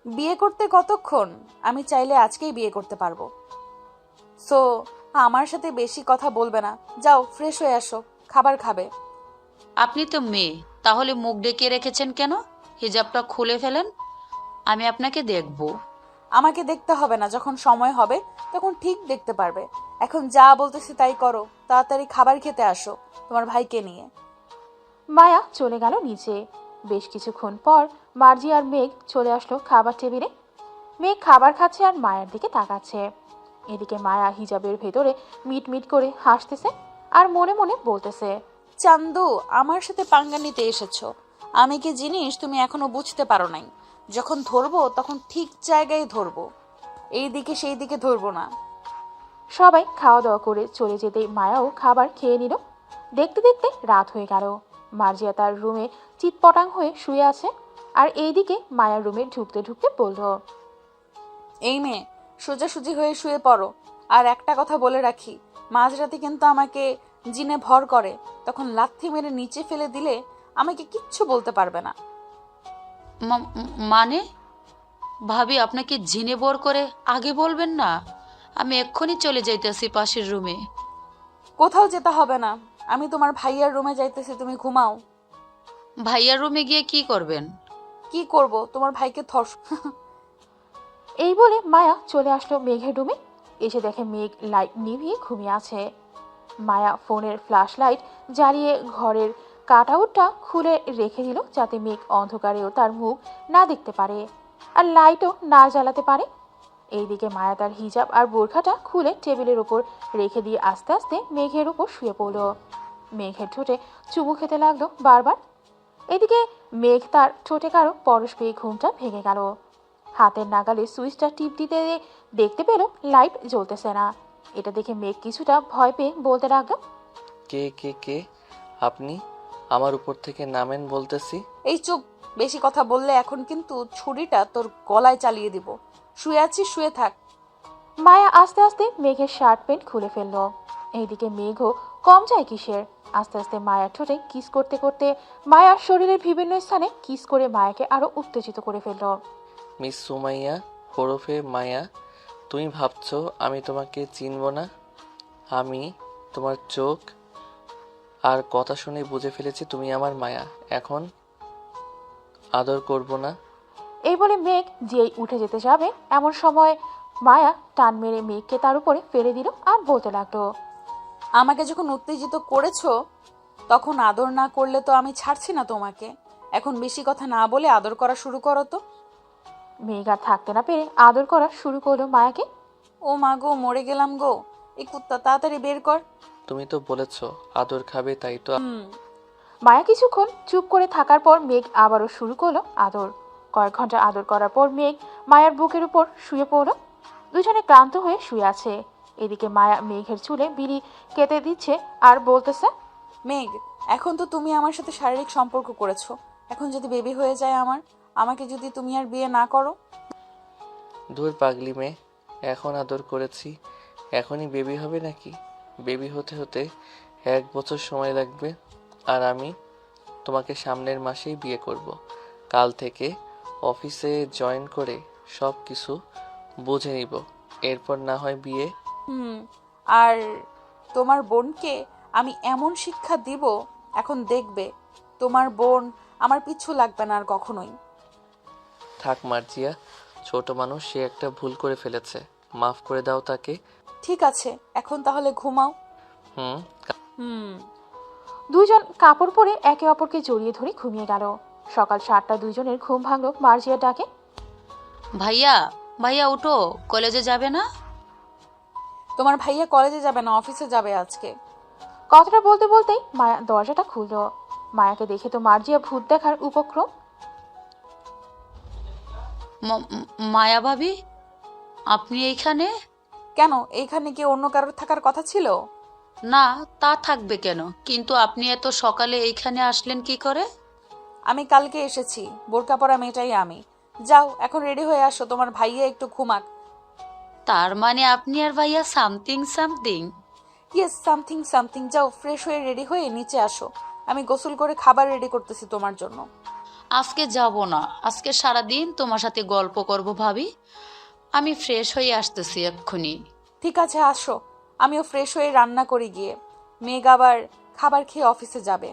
বিয়ে করতে কতক্ষণ? আমি চাইলে আজকেই বিয়ে করতে পারবো। সো আমার সাথে বেশি কথা বলবে না, যাও ফ্রেশ হয়ে আসো, খাবার খাবে। আপনি তো মেয়ে, তাহলে মুখ ডেকে রেখেছেন কেন? হিজাবটা খুলে ফেলেন, আমি আপনাকে দেখব। আমাকে দেখতে হবে না, যখন সময় হবে তখন ঠিক দেখতে পারবে। এখন যা বলতেছি তাই করো, তাড়াতাড়ি খাবার খেতে আসো তোমার ভাইকে নিয়ে। মায়া চলে গেল নিচে। বেশ কিছুক্ষণ পর মার্জি আর মেঘ চলে আসলো খাবার টেবিলে। মেঘ খাবার খাচ্ছে আর মায়ের দিকে তাকাচ্ছে। এদিকে মায়া হিজাবের ভেতরে মিট মিট করে হাসতেছে আর মনে মনে বলতেছে, চান্দু, আমার সাথে পাঙ্গা নিতে এসেছো। আমি কি জিনিস তুমি এখনো বুঝতে পারো নাই। যখন ধরবো তখন ঠিক জায়গায় ধরবো। এই দিকে সেই দিকে ধরবো না। সবাই খাওয়া দাওয়া করে চলে যেতেই মায়াও খাবার খেয়ে নিল। দেখতে দেখতে রাত হয়ে গেল। মার্জিয়া তার রুমে চিৎপটাং হয়ে শুয়ে আছে, আর এইদিকে মায়ার রুমে ঢুকতে ঢুকতে বলল, এই মেয়ে, সোজাসুজি হয়ে শুয়ে পড়ো। আর একটা কথা বলে রাখি, মাঝরাতে কিন্তু আমাকে জিনে ভর করে, তখন লাথি মেরে নিচে ফেলে দিলে আমাকে কিচ্ছু বলতে পারবে না। মানে ভাবি আপনাকে জিনে বর করে আগে বলবেন না? আমি এক্ষুনি চলে যাইতেছি পাশের রুমে। কোথাও যেতে হবে না, আমি তোমার ভাইয়ার রুমে যাইতেছি, তুমি ঘুমাও। ভাইয়ার রুমে গিয়ে কি করবেন? কি করব, তোমার ভাইকে এই বলে মায়া চলে আসলো মেঘের রুমে। এসে দেখে মেঘ লাইট নিভিয়ে ঘুমিয়ে আছে। মায়া ফোনের ফ্ল্যাশ লাইট জ্বালিয়ে ঘরের কাট আউটটা খুলে রেখে দিল, যাতে মেঘ অন্ধকারেও তার মুখ না দেখতে পারে আর লাইটও না জ্বালাতে পারে। এইদিকে মায়া তার হিজাব আর বোরখাটা খুলে টেবিলের ওপর রেখে দিয়ে আস্তে আস্তে মেঘের ওপর শুয়ে পড়ল। মেঘের ঠোঁটে চুমু খেতে লাগলো বারবার। এদিকে মেঘ তার ঠোঁটে কারো পরশ পেয়ে ঘুমটা ভেঙে গেল। হাতের নাগালে সুইচটা টিপ দিতে দেখতে পেল লাইট জ্বলতেছে না। এটা দেখে মেঘ কিছুটা ভয় পেয়ে বলতে লাগলো, কে কে কে আপনি? আমার উপর থেকে নামেন বলতেছি। এই চুপ, বেশি কথা বললে এখন কিন্তু ছুরিটা তোর গলায় চালিয়ে দিব। শুয়ে আছিস, শুয়ে থাক। মায়া আস্তে আস্তে মেঘের শার্ট প্যান্ট খুলে ফেলল। এইদিকে মেঘও কম যায় কিসের। আস্তে আস্তে মায়ার ঠোঁটে কিস করতে করতে মায়ার শরীরের বিভিন্ন স্থানে কিস করে মায়াকে আরো উত্তেজিত করে ফেলল। মিস সুমাইয়া ওরফে মায়া, তুমি ভাবছো আমি তোমাকে চিনব না? আমি তোমার চোখ আর কথা শুনে বুঝে ফেলেছি তুমি আমার মায়া। এখন আদর করব না? এই বলে মেঘ যেই উঠে যেতে যাবে, এমন সময় মায়া টান মেরে মেঘকে তার উপরে ফেলে দিল আর বলতে লাগলো, আমাকে যখন উত্তেজিত করেছো তখন আদর না করলে তো আমি ছাড়ছি না তোমাকে। এখন বেশি কথা না বলে আদর করা শুরু করো তো। মেঘ আর থাকতে না পেরে আদর করা শুরু করলো মায়াকে। ও মা গো, মরে গেলাম গো, এই কুত্তা তাড়াতাড়ি বের কর। তুমি তো বলেছো আদর খাবে, তাই তো। মায়া কিছুক্ষণ চুপ করে থাকার পর মেঘ আবারও শুরু করলো আদর। কয়েক ঘন্টা আদর করার পর মেঘ মায়ার বুকের উপর শুয়ে পড়ল। দুজনে ক্লান্ত হয়ে শুয়ে আছে। এদিকে মায়া মেঘের চুলে বিড়ি কেটে দিচ্ছে আর বলতেছে, মেঘ, এখন তো তুমি আমার সাথে শারীরিক সম্পর্ক করেছো, এখন যদি বেবি হয়ে যায় আমাকে যদি তুমি আর বিয়ে না করো? দূর পাগলি মেয়ে, এখন আদর করেছি এখনই বেবি হবে নাকি? বেবি হতে হতে 1 বছর সময় লাগবে। আর আমি তোমাকে সামনের মাসেই বিয়ে করব। কাল থেকে অফিসে জয়েন করে সব কিছু বুঝে নিব, এরপর না হয় বিয়ে। আর তোমার বোনকে আমি এমন শিক্ষা দিব, এখন দেখবে তোমার বোন আমার পিছু লাগবে না আর কখনোই। থাক মার্জিয়া, ছোট মানুষ, সে একটা ভুল করে ফেলেছে, মাফ করে দাও তাকে। ঠিক আছে, এখন তাহলে ঘুমাও। দুইজন কাপড় পরে একে অপরকে জড়িয়ে ধরে ঘুমিয়ে গেল। সকাল 7টা দুইজনের ঘুম ভাঙলো মার্জিয়ার ডাকে। ভাইয়া ভাইয়া উঠো, কলেজে যাবে না? তোমার ভাইয়া কলেজে যাবে না, অফিসে যাবে আজকে। কথাটা বলতে বলতেই মায়া দরজাটা খুলল। মায়াকে দেখে তো মার্জিয়া ভূত দেখার উপক্রম। মায়া ভাবি, আপনি এইখানে? কেন, এইখানে কি অন্য কারোর থাকার কথা ছিল? না, তা থাকবে কেন, কিন্তু আপনি এত সকালে এইখানে আসলেন কি করে? আমি কালকে এসেছি, বোরকা পরা মেয়েটাই আমি। যাও এখন রেডি হয়ে আসো, তোমার ভাইয়া একটু ঘুমাক। তার মানে আপনি আর ভাইয়া something something? Yes, something something. যাও ফ্রেশ হয়ে রেডি হয়ে নিচে আসো, আমি গোসল করে খাবার রেডি করতেছি তোমার জন্য। আজকে যাব না, আজকে সারাদিন তোমার সাথে গল্প করব ভাবি। আমি ফ্রেশ হয়ে আসতেছি এক্ষুনি। ঠিক আছে, আসো, আমিও ফ্রেশ হয়ে রান্না করি গিয়ে। মেঘ আবার খাবার খেয়ে অফিসে যাবে।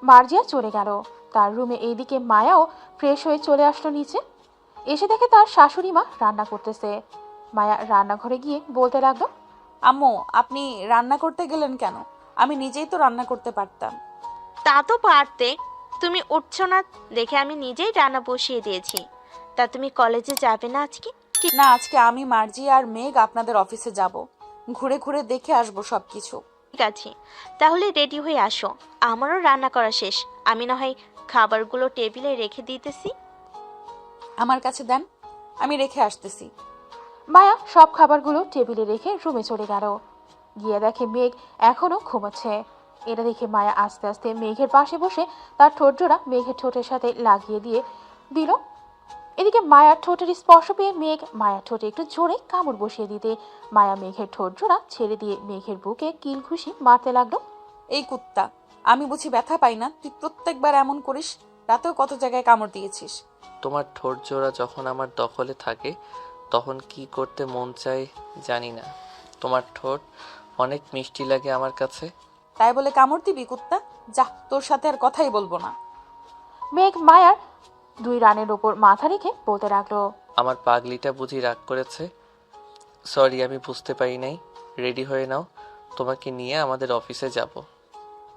মার্জিয়া চলে গেল তার রুমে। এইদিকে মায়াও ফ্রেশ হয়ে চলে আসলো নিচে। এসে দেখে তার শাশুড়ি মা রান্না করতেছে। মায়া রান্নাঘরে গিয়ে বলতে লাগলো, আম্মু, আপনি রান্না করতে গেলেন কেন? আমি নিজেই তো রান্না করতে পারতাম। তা তো পারতে, তুমি উঠছো না দেখে আমি নিজেই রান্না বসিয়ে দিয়েছি। তা তুমি কলেজে যাবে না আজকে? না, আজকে আমি, মার্জি আর মেঘ আপনাদের অফিসে যাব, ঘুরে ঘুরে দেখে আসবো সবকিছু। ঠিক আছে, তাহলে রেডি হয়ে আসো, আমারও রান্না করা শেষ। আমি না হয় খাবারগুলো টেবিলে রেখে দিতেছি। আমার কাছে দেন, আমি রেখে আসতেছি। মায়া সব খাবারগুলো টেবিলে রেখে রুমে চলে গেল। গিয়ে দেখে মেঘ এখনো ঘুমাচ্ছে। এটা দেখে মায়া আস্তে আস্তে মেঘের পাশে বসে তার ঠোঁটজোড়া মেঘের ঠোঁটের সাথে লাগিয়ে দিয়ে দিল। এদিকে মায়ার ঠোঁটের স্পর্শ পেয়ে মেঘ মায়ার ঠোঁটে একটু জোরে কামড় বসিয়ে দিতে মায়া মেঘের ঠোঁটজোড়া ছেড়ে দিয়ে মেঘের বুকে কিল ঘুষি মারতে লাগলো। এই কুত্তা, আমি বুঝি ব্যথা পাই না? তুই প্রত্যেকবার এমন করিস। রাতেও কত জায়গায় কামড় দিয়েছিস। তোমার ঠোঁট জোড়া যখন আমার দখলে থাকে তখন কি করতে মন চায় জানি না। তোমার ঠোঁট অনেক মিষ্টি লাগে আমার কাছে। তাই বলে কামড় দিবি কুত্তা? যা, তোর সাথে আর কথাই বলবো না। মেঘ মায়ার 2 রানের ওপর মাথা রেখে বলতে লাগলো, আমার পাগলিটা বুঝি রাগ করেছে। সরি, আমি বুঝতে পারি নাই। রেডি হয়ে নাও, তোমাকে নিয়ে আমাদের অফিসে যাব।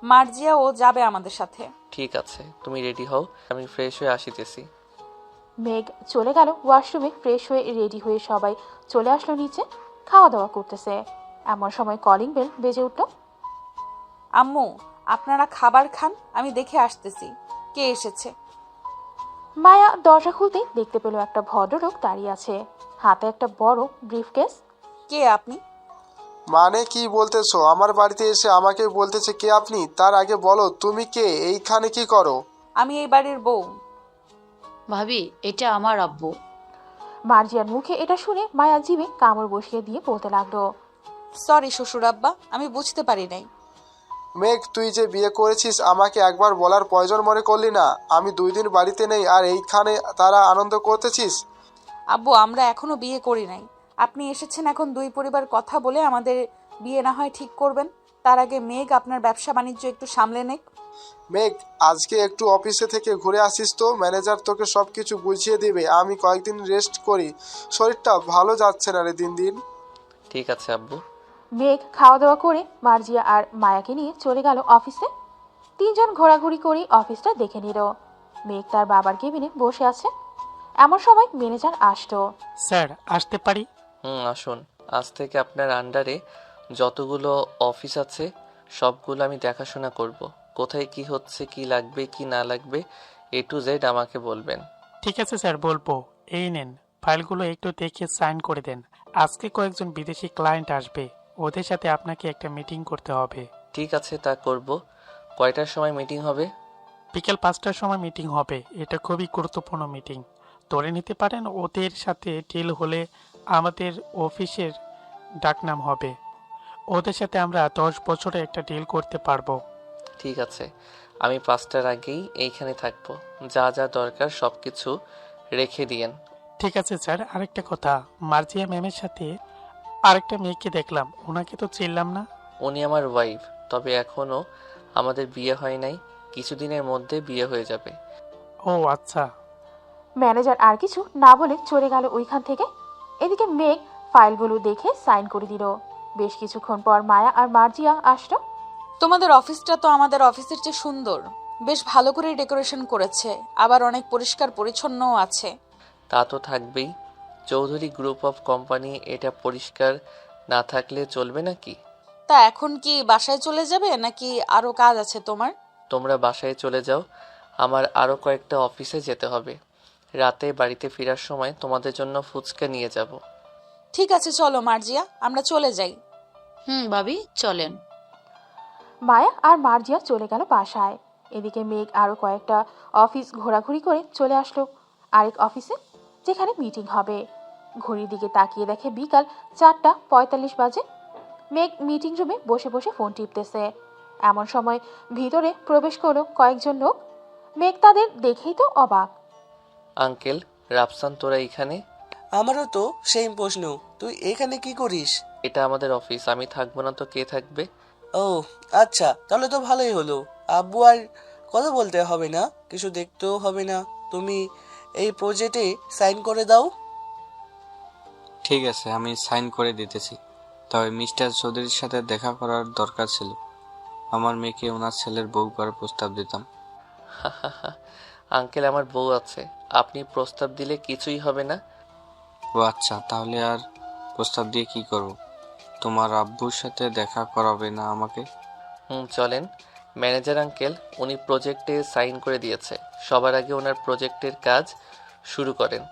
মার্জিয়া ও যাবে আমাদের সাথে। ঠিক আছে, তুমি রেডি হও, আমি ফ্রেশ হয়ে আসিতেছি। মেঘ চলে গেল ওয়াশরুমে। ফ্রেশ হয়ে রেডি হয়ে সবাই চলে আসলো নিচে, খাওয়া দাওয়া করতেছে। এমন সময় কলিং বেল বেজে উঠল। আম্মু, আপনারা খাবার খান, আমি দেখে আসতেছি কে এসেছে। মায়া দরজা খুলতেই দেখতে পেল একটা ভদ্রলোক দাঁড়িয়ে আছে, হাতে একটা বড় ব্রিফকেস। কে আপনি? মানে কি বলতেছো? আমার বাড়িতে এসে আমাকে বলতেছে কে আপনি? তার আগে বলো তুমি কে, এইখানে কি করো? আমি এই বাড়ির বউ। ভাবি, এটা আমার আব্বু। মার্জিয়ার মুখে এটা শুনে মায়া জিভে কামড় বসিয়ে দিয়ে বলতে লাগলো, সরি শ্বশুর আব্বা, আমি বুঝতে পারি নাই। মেঘ, তুই যে বিয়ে করেছিস আমাকে একবার বলার প্রয়োজন মনে করলি না? আমি 2 দিন বাড়িতে নেই আর এইখানে তারা আনন্দ করতেছিস। আব্বু, আমরা এখনো বিয়ে করি নাই। আপনি এসেছেন এখন 2 পরিবার কথা বলে আমাদের বিয়ে না হয় ঠিক করবেন। তার আগে মেঘ আপনার ব্যবসা বাণিজ্য একটু সামলে নেক। মেঘ, আজকে একটু অফিসে থেকে ঘুরে আসিস তো, ম্যানেজার তোকে সব কিছু বুঝিয়ে দিবে। আমি কয়েকদিন রেস্ট করি, শরীরটা ভালো যাচ্ছে না রে দিন দিন। ঠিক আছে আব্বু। মেঘ খাওয়া দাওয়া করে মার্জিয়া আর মায়াকে নিয়ে চলে গেল অফিসে। 3 জন ঘোরাঘুরি করে অফিসটা দেখে নিল। মেঘ তার বাবার কেবিনে বসে আছে। এমন সময় ম্যানেজার আসতো। স্যার, আসতে পারি? আসুন। আজ থেকে আপনার আন্ডারে যতগুলো অফিস আছে সবগুলো আমি দেখাশোনা করব। কোথায় কি হচ্ছে, কি লাগবে কি না লাগবে A to Z আমাকে বলবেন। ঠিক আছে স্যার, বলবো। এই নেন, ফাইলগুলো একটু দেখে সাইন করে দেন। আজকে কয়েকজন বিদেশি ক্লায়েন্ট আসবে, ওদের সাথে আপনাকে একটা মিটিং করতে হবে। ঠিক আছে, তা করব। কয়টার সময় মিটিং হবে? বিকেল 5টার সময় মিটিং হবে। এটা খুবই গুরুত্বপূর্ণ মিটিং। ধরে নিতে পারেন ওদের সাথে ডিল হলে আমাদের অফিসের ডাকনাম হবে। ওদের সাথে আমরা 10 বছরে একটা ডিল করতে পারবো। ঠিক আছে, আমি 5টার আগেই এইখানে থাকবো। যা যা দরকার সব কিছু রেখে দিয়েন। ঠিক আছে স্যার, আরেকটা কথা, মার্জিয়া ম্যামের সাথে আরেকটা মেয়েকে দেখলাম, ওনাকে তো চিনলাম না। উনি আমার ওয়াইফ, তবে এখনো আমাদের বিয়ে হয় নাই। কিছুদিনের মধ্যে বিয়ে হয়ে যাবে। ও আচ্ছা। ম্যানেজার আর কিছু না বলে চলে গেল ওইখান থেকে। এদিকে মেঘ ফাইলগুলো দেখে সাইন করে দিল। বেশ কিছুক্ষণ পর মায়া আর মার্জিয়া আসলো। তোমাদের অফিসটা তো আমাদের অফিসের চেয়ে সুন্দর। বেশ ভালো করে ডেকোরেশন করেছে, আবার অনেক পরিষ্কার পরিচ্ছন্নও আছে। তা তো থাকবেই। চৌধুরী গ্রুপ অফ কোম্পানি, এটা পরিষ্কার না থাকলে চলবে নাকি? তা এখন কি বাসায় চলে যাবে নাকি আরো কাজ আছে তোমার? তোমরা বাসায় চলে যাও, আমার আরও কয়েকটা অফিসে যেতে হবে। রাতে বাড়িতে ফেরার সময় তোমাদের জন্য ফুচকা নিয়ে যাব। ঠিক আছে, চলো মার্জিয়া, আমরা চলে যাই। ভাবি, চলেন। মায়া আর মার্জিয়া চলে গেল বাসায়। এদিকে মেঘ আরো কয়েকটা অফিস ঘোরাঘুরি করে চলে আসলো আরেক অফিসে, যেখানে মিটিং হবে। ঘড়ির দিকে তাকিয়ে দেখে বিকাল 4:45 বাজে। মেঘ মিটিং রুমে বসে বসে ফোন টিপতেছে। এমন সময় ভিতরে প্রবেশ করলো কয়েকজন লোক। মেঘ তাদের দেখেই তো অবাক। আঙ্কেল, রাফসান, তোরা এখানে? আমারও তো সেম প্রশ্ন, তুই এখানে কি করিস? এটা আমাদের অফিস, আমি থাকবো না তো কে থাকবে? ও আচ্ছা, তাহলে তো ভালোই হলো। আব্বু আর কথা বলতে হবে না, কিছু দেখতেও হবে না। তুমি এই প্রজেক্টে সাইন করে দাও। ঠিক আছে, আমি সাইন করে দিতেছি। তবে মিস্টার চৌধুরীর সাথে দেখা করার দরকার ছিল। আমার মেয়েকে ওনার ছেলের বউ করার প্রস্তাব দিতাম। আঙ্কেল, আমার বউ আছে, আপনি প্রস্তাব দিলে কিছুই হবে না। ও আচ্ছা, তাহলে আর প্রস্তাব দিয়ে কি করব? তোমার আব্বুর সাথে দেখা করাবে না আমাকে? চলেন। ম্যানেজার আঙ্কেল, উনি প্রজেক্টে সাইন করে দিয়েছে। সবার আগে ওনার প্রজেক্টের কাজ শুরু করেন।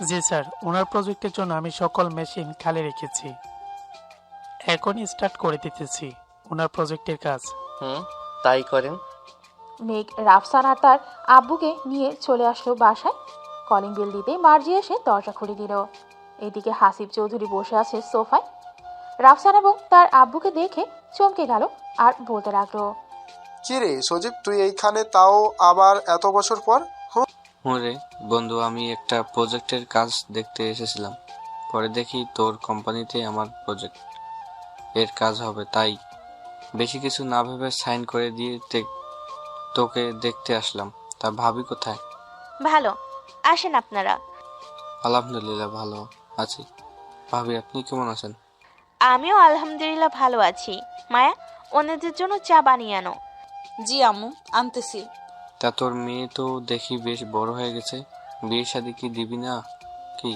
জি স্যার, ওনার প্রজেক্টের জন্য আমি সকল মেশিন খালি রেখেছি। এখনই স্টার্ট করে দিতেছি ওনার প্রজেক্টের কাজ। তাই করেন। মেঘ রাফসান আর তার আব্বুকে নিয়ে চলে আসলো বাসায়। কলিং বেল দিতে মার্জি এসে দরজা খুলে দিল। এদিকে হাসিব চৌধুরী বসে আছে সোফায়। রাফসান এবং তার আব্বুকে দেখে চমকে গেল আর বলতে লাগলো, কি রে সজীব, তুই এইখানে, তাও আবার এত বছর পর? রে বন্ধু, আমি একটা প্রজেক্টের কাজ দেখতে এসেছিলাম, পরে দেখি তোর কোম্পানিতে আমার প্রজেক্ট এর কাজ হবে, তাই বেশি কিছু না ভেবে সাইন করে দিয়ে তোকে দেখতে আসলাম। তা ভাবি কোথায়? ভালো, আসেন আপনারা। আলহামদুলিল্লাহ ভালো আছি। ভাবি আপনি কেমন আছেন? আমিও আলহামদুলিল্লাহ ভালো আছি। মায়া, অন্যদের জন্য চা বানিয়ে আনো। জি আম্মু, আনতেছি। তা তোর মেয়ে তো দেখি বেশ বড় হয়ে গেছে, বিয়ে শাদী কি দিবি না কি?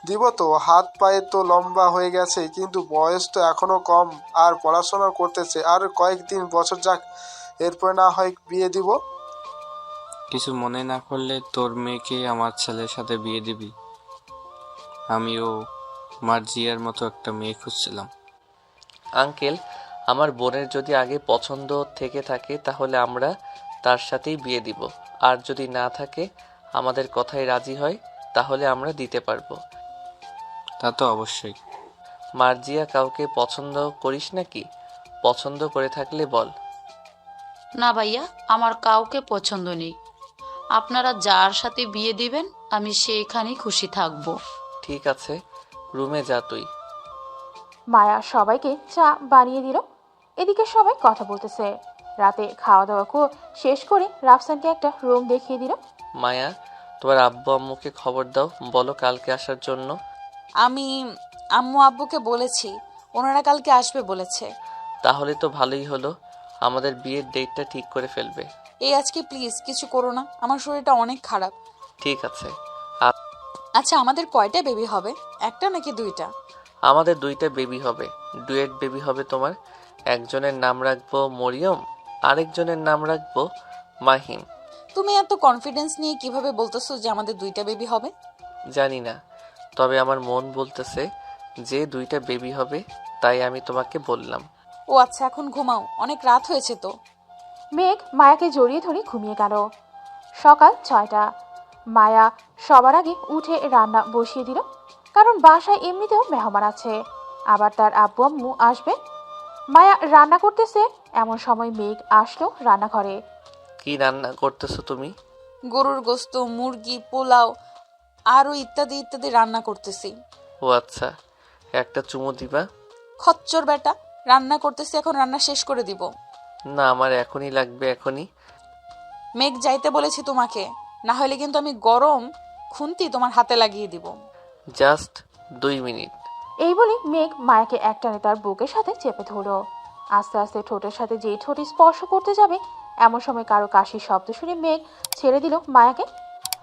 দিব তো, হাত পায়ে তো লম্বা হয়ে গেছে, কিন্তু বয়স তো এখনো কম, আর পড়াশোনা করতেছে, আর কয়েকদিন বছর যাক, এরপর না হয় বিয়ে দিব। কিছু মনে না করলে তোর মেয়েকে আমার ছেলের সাথে বিয়ে দিবি? আমিও মার্জিয়ার মতো একটা মেয়ে খুঁজছিলাম। আঙ্কেল, আমার বোনের যদি আগে পছন্দ থেকে থাকে তাহলে আমরা তার সাথেই বিয়ে দিব, আর যদি না থাকে, আমাদের কথায় রাজি হয়, তাহলে আমরা দিতে পারবো। তা তো অবশ্যই। মার্জিয়া, কাউকে পছন্দ করিস নাকি? পছন্দ করে থাকলে বল। না ভাইয়া, আমার কাউকে পছন্দ নেই। আপনারা যার সাথে বিয়ে দিবেন আমি সেইখানেই খুশি থাকবো। ঠিক আছে, রুমে যা তুই। মায়া সবাইকে চা বানিয়ে দিল। এদিকে সবাই কথা বলতেছে। রাতে খাওয়া দাওয়া শেষ করে রাফসানকে একটা রুম দেখিয়ে দিল। মায়া, তোমার আব্বু আম্মুকে খবর দাও, বলো কালকে আসার জন্য। আমি আম্মু আব্বুকে বলেছি, ওনারা কালকে আসবে বলেছে। তাহলে তো ভালোই হলো, আমাদের বিয়ের ডেটটা ঠিক করে ফেলবে। এই আজকে প্লিজ কিছু করো না, আমার শরীরটা অনেক খারাপ। ঠিক আছে। আচ্ছা, আমাদের কয়টা বেবি হবে? একটা নাকি দুইটা? আমাদের 2টা বেবি হবে, ডুয়েট বেবি হবে তোমার। একজনের নাম রাখবো মরিয়ম, আরেকজনের নাম রাখবো মাহিম। তুমি এত কনফিডেন্স নিয়ে কিভাবে বলতেছো যে আমাদের 2টা বেবি হবে? জানি না, তবে আমার মন বলতেছে যে 2টা বেবি হবে, তাই আমি তোমাকে বললাম। ও আচ্ছা, এখন ঘুমাও, অনেক রাত হয়েছে তো। মেঘ মায়াকে জড়িয়ে ধরে ঘুমিয়ে গেল। সকাল 6টা। মায়া সবার আগে উঠে রান্না বসিয়ে দিল, কারণ বাসায় এমনিতেও মেহমান আছে, আবার তার আব্বু আম্মু আসবে। মায়া রান্না করতেছে, এমন সময় মেঘ আসলো রান্নাঘরে। কি রান্না করতেছো তুমি? গরুর গোস্ত, মুরগি, পোলাও আরো ইত্যাদি ইত্যাদি রান্না করতেছি। ও আচ্ছা, একটা চুমু দিবা? খচ্চর বেটা, রান্না করতেছি, এখন রান্না শেষ করে দিব। না, আমার এখনই লাগবে, এখনই। মেঘ, যাইতে বলেছি তোমাকে, না হলে কিন্তু আমি গরম খুন্তি তোমার হাতে লাগিয়ে দিব। Just 2 minute. এই বলে মেঘ মায়াকে একটানে তার বুকের সাথে চেপে ধরল। আস্তে আস্তে ঠোঁটের সাথে যেই ঠোঁট স্পর্শ করতে যাবে, এমন সময় কারো কাশির শব্দ শুনে মেঘ ছেড়ে দিল মায়াকে।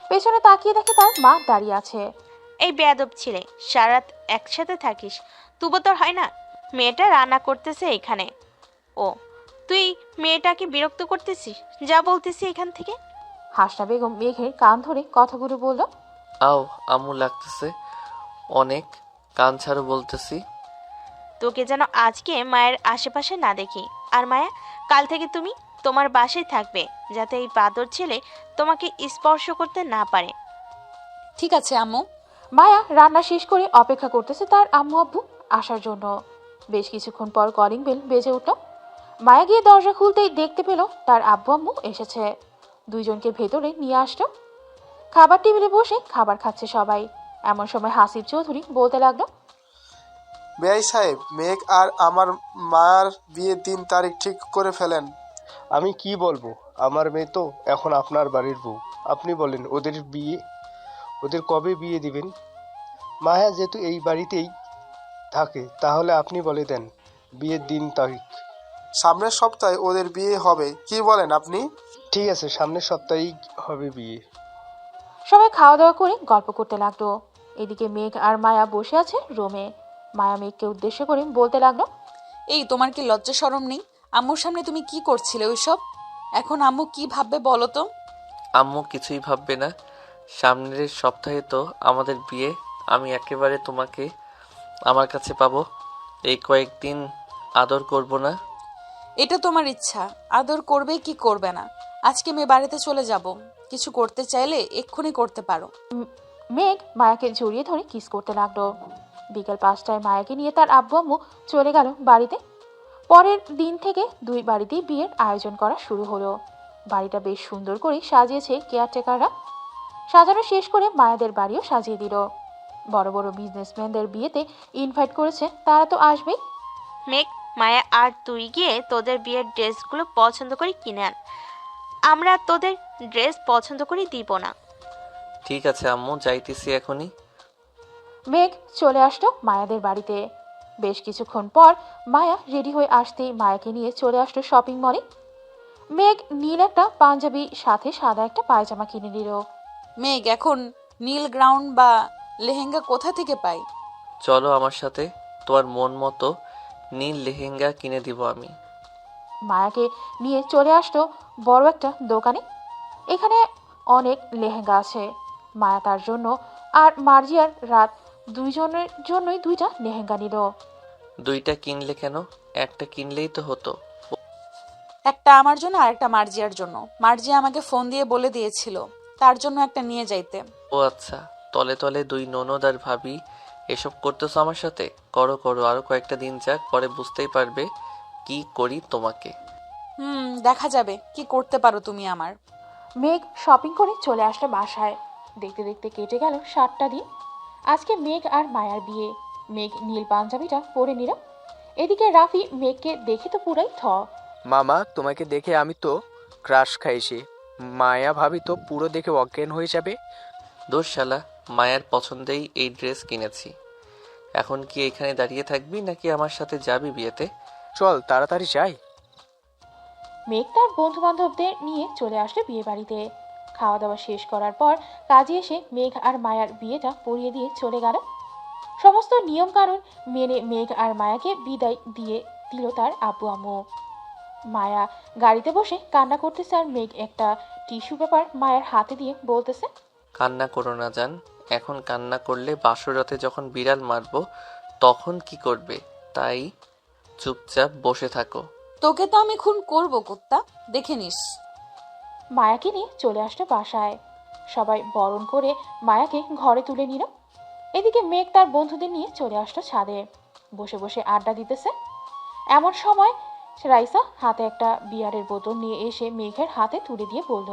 পেছনে তাকিয়ে দেখে তার মা দাঁড়িয়ে আছে। এই বেয়াদব ছেলে, সারাত একসাথে থাকিস, তুবো তোর হয় না? মেয়েটা রান্না করতেছে এখানে। ও, তুই মেয়েটাকে বিরক্ত করতেছিস? যা বলতেছি এখান থেকে। হাসনা বেগম মেঘের কান ধরে কথাগুলো বলল। আও, আম্মু লাগতেছে অনেক, কান ছাড়ো বলতেছি। তোকে যেন আজকে মায়ের আশেপাশে না দেখি। আর মায়া, কাল থেকে তুমি তোমার বাসায় থাকবে, যাতে এই বাদর ছেলে তোমাকে স্পর্শ করতে না পারে। ঠিক আছে আম্মু। মায়া রান্না শেষ করে অপেক্ষা করতেছে তার আম্মু আব্বু আসার জন্য। বেশ কিছুক্ষণ পর কলিং বেল বেজে উঠল। মায়া গিয়ে দরজা খুলতেই দেখতে পেল তার আব্বু আম্মু এসেছে। দুইজনকে ভেতরে নিয়ে আসলো। খাবার টেবিলে বসে খাবার খাচ্ছে সবাই। এমন সময় হাসিব চৌধুরী বলতে লাগলো, বেআই সাহেব, মেঘ আর আমার মার বিয়ের দিন তারিখ ঠিক করে ফেলেন। আমি কি বলবো, আমার মেয়ে তো এখন আপনার বাড়ির বউ। আপনি বলেন ওদের কবে বিয়ে দিবেন? মায়া যেহেতু এই বাড়িতেই থাকে, তাহলে আপনি বলে দেন বিয়ের দিন তারিখ। সামনের সপ্তাহে ওদের বিয়ে হবে, কি বলেন আপনি? ঠিক আছে, সামনের সপ্তাহেই হবে বিয়ে। সবাই খাওয়া দাওয়া করে গল্প করতে লাগলো। এদিকে মেঘ আর মায়া বসে আছে রুমে। মায়া মেঘকে উদ্দেশ্য করে বলতে লাগলো, এই তোমার কি লজ্জা শরম নেই? আম্মুর সামনে তুমি কি করছিলে ওইসব? এখন আম্মু কি ভাববে বলো তো? আম্মু কিছুই ভাববে না, সামনের সপ্তাহে তো আমাদের বিয়ে, আমি একেবারে তোমাকে আমার কাছে পাবো। এই কয়েকদিন আদর করব না? এটা তোমার ইচ্ছা, আদর করবে কি করবে না। আজকে মেয়ে বাড়িতে চলে যাব, কিছু করতে চাইলে এক্ষুনি করতে পারো। মেঘ মায়াকে জড়িয়ে ধরে কিস করতে লাগলো। বিকেল 5টায় মায়াকে নিয়ে তার আব্বু আম্মু চলে গেল বাড়িতে। পরের দিন থেকে দুই বাড়িতেই বিয়ের আয়োজন করা শুরু হলো। বাড়িটা বেশ সুন্দর করে সাজিয়েছে কেয়ারটেকাররা। সাজানো শেষ করে মায়াদের বাড়িও সাজিয়ে দিল। বড় বড় বিজনেসম্যানদের বিয়েতে ইনভাইট করেছে, তারা তো আসবেই। মেঘ, মায়া আর তুই গিয়ে তোদের বিয়ের ড্রেসগুলো পছন্দ করে কিনে আন। আমরা তোদের ড্রেস পছন্দ করে দিব না। ঠিক আছে আম্মু, যাইতেছি এখনই। মেঘ চলে আসলো মায়াদের বাড়িতে। বেশ কিছুক্ষণ পর মায়া রেডি হয়ে আসতেই মায়াকে নিয়ে চলে আসলো শপিং মলে। মেঘ নীল একটা পাঞ্জাবি সাথে সাদা একটা পায়জামা কিনে নিল। মেঘ, এখন নীল গ্রাউন্ড বা লেহেঙ্গা কোথা থেকে পাই? চলো আমার সাথে, তোমার মন মতো নীল লেহেঙ্গা কিনে দিব আমি। মায়াকে নিয়ে চলে আসলো বড় একটা দোকানে। এখানে অনেক লেহেঙ্গা আছে। মায়া তার জন্য আর মার্জিয়ার রাত দুইজনের জন্যই দুইটা লেহেঙ্গা নিল। দুইটা কিনলে কেন? একটা কিনলেই তো হতো। একটা আমার জন্য আর একটা মার্জিয়ার জন্য। মার্জিয়া আমাকে ফোন দিয়ে বলে দিয়েছিল তার জন্য একটা নিয়ে যাইতে। ও আচ্ছা, তলে তলে দুই ননদ আর ভাবি এসব করতেছো আমার সাথে? করো করো, আরো কয়েকটা দিন যাক, পরে বুঝতেই পারবে কি করি তোমাকে। দেখা যাবে কি করতে পারো তুমি আমার। মেঘ শপিং করে চলে আসলো বাসায়। দেখতে দেখতে কেটে গেল 7টা দিন। আজকে মেঘ আর মায়ার বিয়ে। মেঘ নীল পাঞ্জাবিটা পরে নিল। এদিকে রাফি মেঘকে দেখে তো পুরাই থ। মামা, তোমাকে দেখে আমি তো ক্রাশ খাইছি। মায়া ভাবি তো পুরো দেখে অজ্ঞান হয়ে যাবে। দোষ শালা, মায়ের পছন্দেই এই ড্রেস কিনেছি। এখন কি এখানে দাঁড়িয়ে থাকবি নাকি আমার সাথে যাবি বিয়েতে? চল তাড়াতাড়ি যাই। মেঘ তার বন্ধু বান্ধবদের নিয়ে চলে আসলো বিয়ে বাড়িতে। খাওয়া দাওয়া শেষ করার পর কাজে এসে মেঘ আর মায়ার বিয়েটা পড়িয়ে দিয়ে চলে গেল। সমস্ত নিয়ম কানুন মেনে মেঘ আর মায়াকে বিদায় দিয়ে দিল তার আব্বু আম্মু। মায়া গাড়িতে বসে কান্না করতেছে আর মেঘ একটা টিস্যু পেপার মায়ের হাতে দিয়ে বলতেছে, কান্না করো না জান, এখন কান্না করলে বাসরাতে যখন বিড়াল মারবো তখন কি করবে? তাই চুপচাপ বসে থাকো। তোকে তো আমি খুন করব কুত্তা, দেখে নিস। মায়াকে নিয়ে চলে আসলো বাসায়। সবাই বরণ করে মায়াকে ঘরে তুলে নিল। এদিকে মেঘ তার বন্ধুদের নিয়ে চলে আসলো ছাদে। বসে বসে আড্ডা দিতেছে। এমন সময় রাইসা হাতে একটা বিয়ারের বোতল নিয়ে এসে মেঘের হাতে তুলে দিয়ে বলল,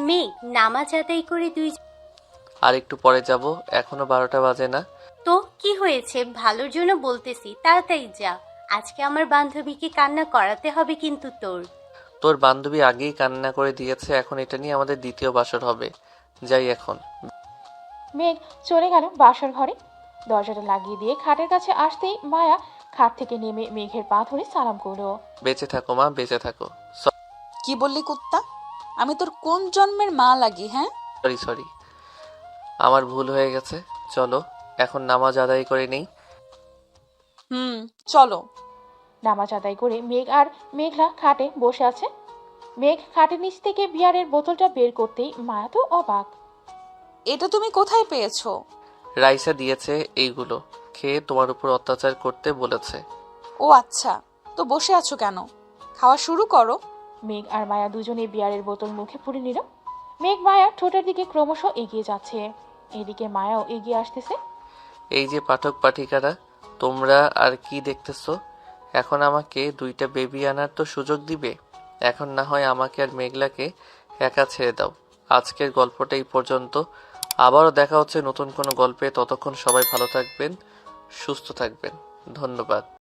মেঘ, নামাজ আদায় করে তুই। আর একটু পরে যাব, এখনো 12টা বাজে না। তো কি হয়েছে? ভালোর জন্য বলতেছি, তাড়াতাড়ি যা। আজকে আমার বান্ধবীকে কান্না করাতে হবে কিন্তু তোর। তোর বান্ধবী আগেই কান্না করে দিয়েছে, এখন এটা নিয়ে আমাদের দ্বিতীয় বাসর হবে। যাই এখন। মেঘ চলে গেল বাসর ঘরে। দরজাটা লাগিয়ে দিয়ে খাটের কাছে আসতেই মায়া খাট থেকে নেমে মেঘের পা ধরে সালাম করলো। বেঁচে থাকো মা, বেঁচে থাকো। কি বললি কুত্তা? আমি তোর কোন জন্মের মা লাগি? হ্যাঁ, সরি সরি, আমার ভুল হয়ে গেছে। চলো এখন নামাজ আদায় করে নেই। চলো। নামাজ আদায় করে মেঘ আর মেঘলা খাটে বসে আছে। মেঘ খাটের নিচ থেকে বিয়ারের বোতলটা বের করতেই মায়া তো অবাক। এটা তুমি কোথায় পেয়েছো? রাইসা দিয়েছে, এইগুলো খেয়ে তোমার উপর অত্যাচার করতে বলেছে। ও আচ্ছা, তো বসে আছো কেন? খাওয়া শুরু করো। মেঘ আর মায়া দুজনে বিয়ারের বোতল মুখে পুরে নিল। মেঘ মায়া ঠোঁটের দিকে ক্রমশ এগিয়ে যাচ্ছে। এদিকে মায়াও এগিয়ে আসতেছে। এই যে পাঠক পাঠিকারা, তোমরা আর কি দেখতেছো? এখন আমাকে 2টা বেবি আনার তো সুযোগ দিবে। এখন না হয় আমাকে আর মেঘলাকে একা ছেড়ে দাও। আজকের গল্পটা এই পর্যন্ত। আবারও দেখা হচ্ছে নতুন কোনো গল্পে। ততক্ষণ সবাই ভালো থাকবেন, সুস্থ থাকবেন। ধন্যবাদ।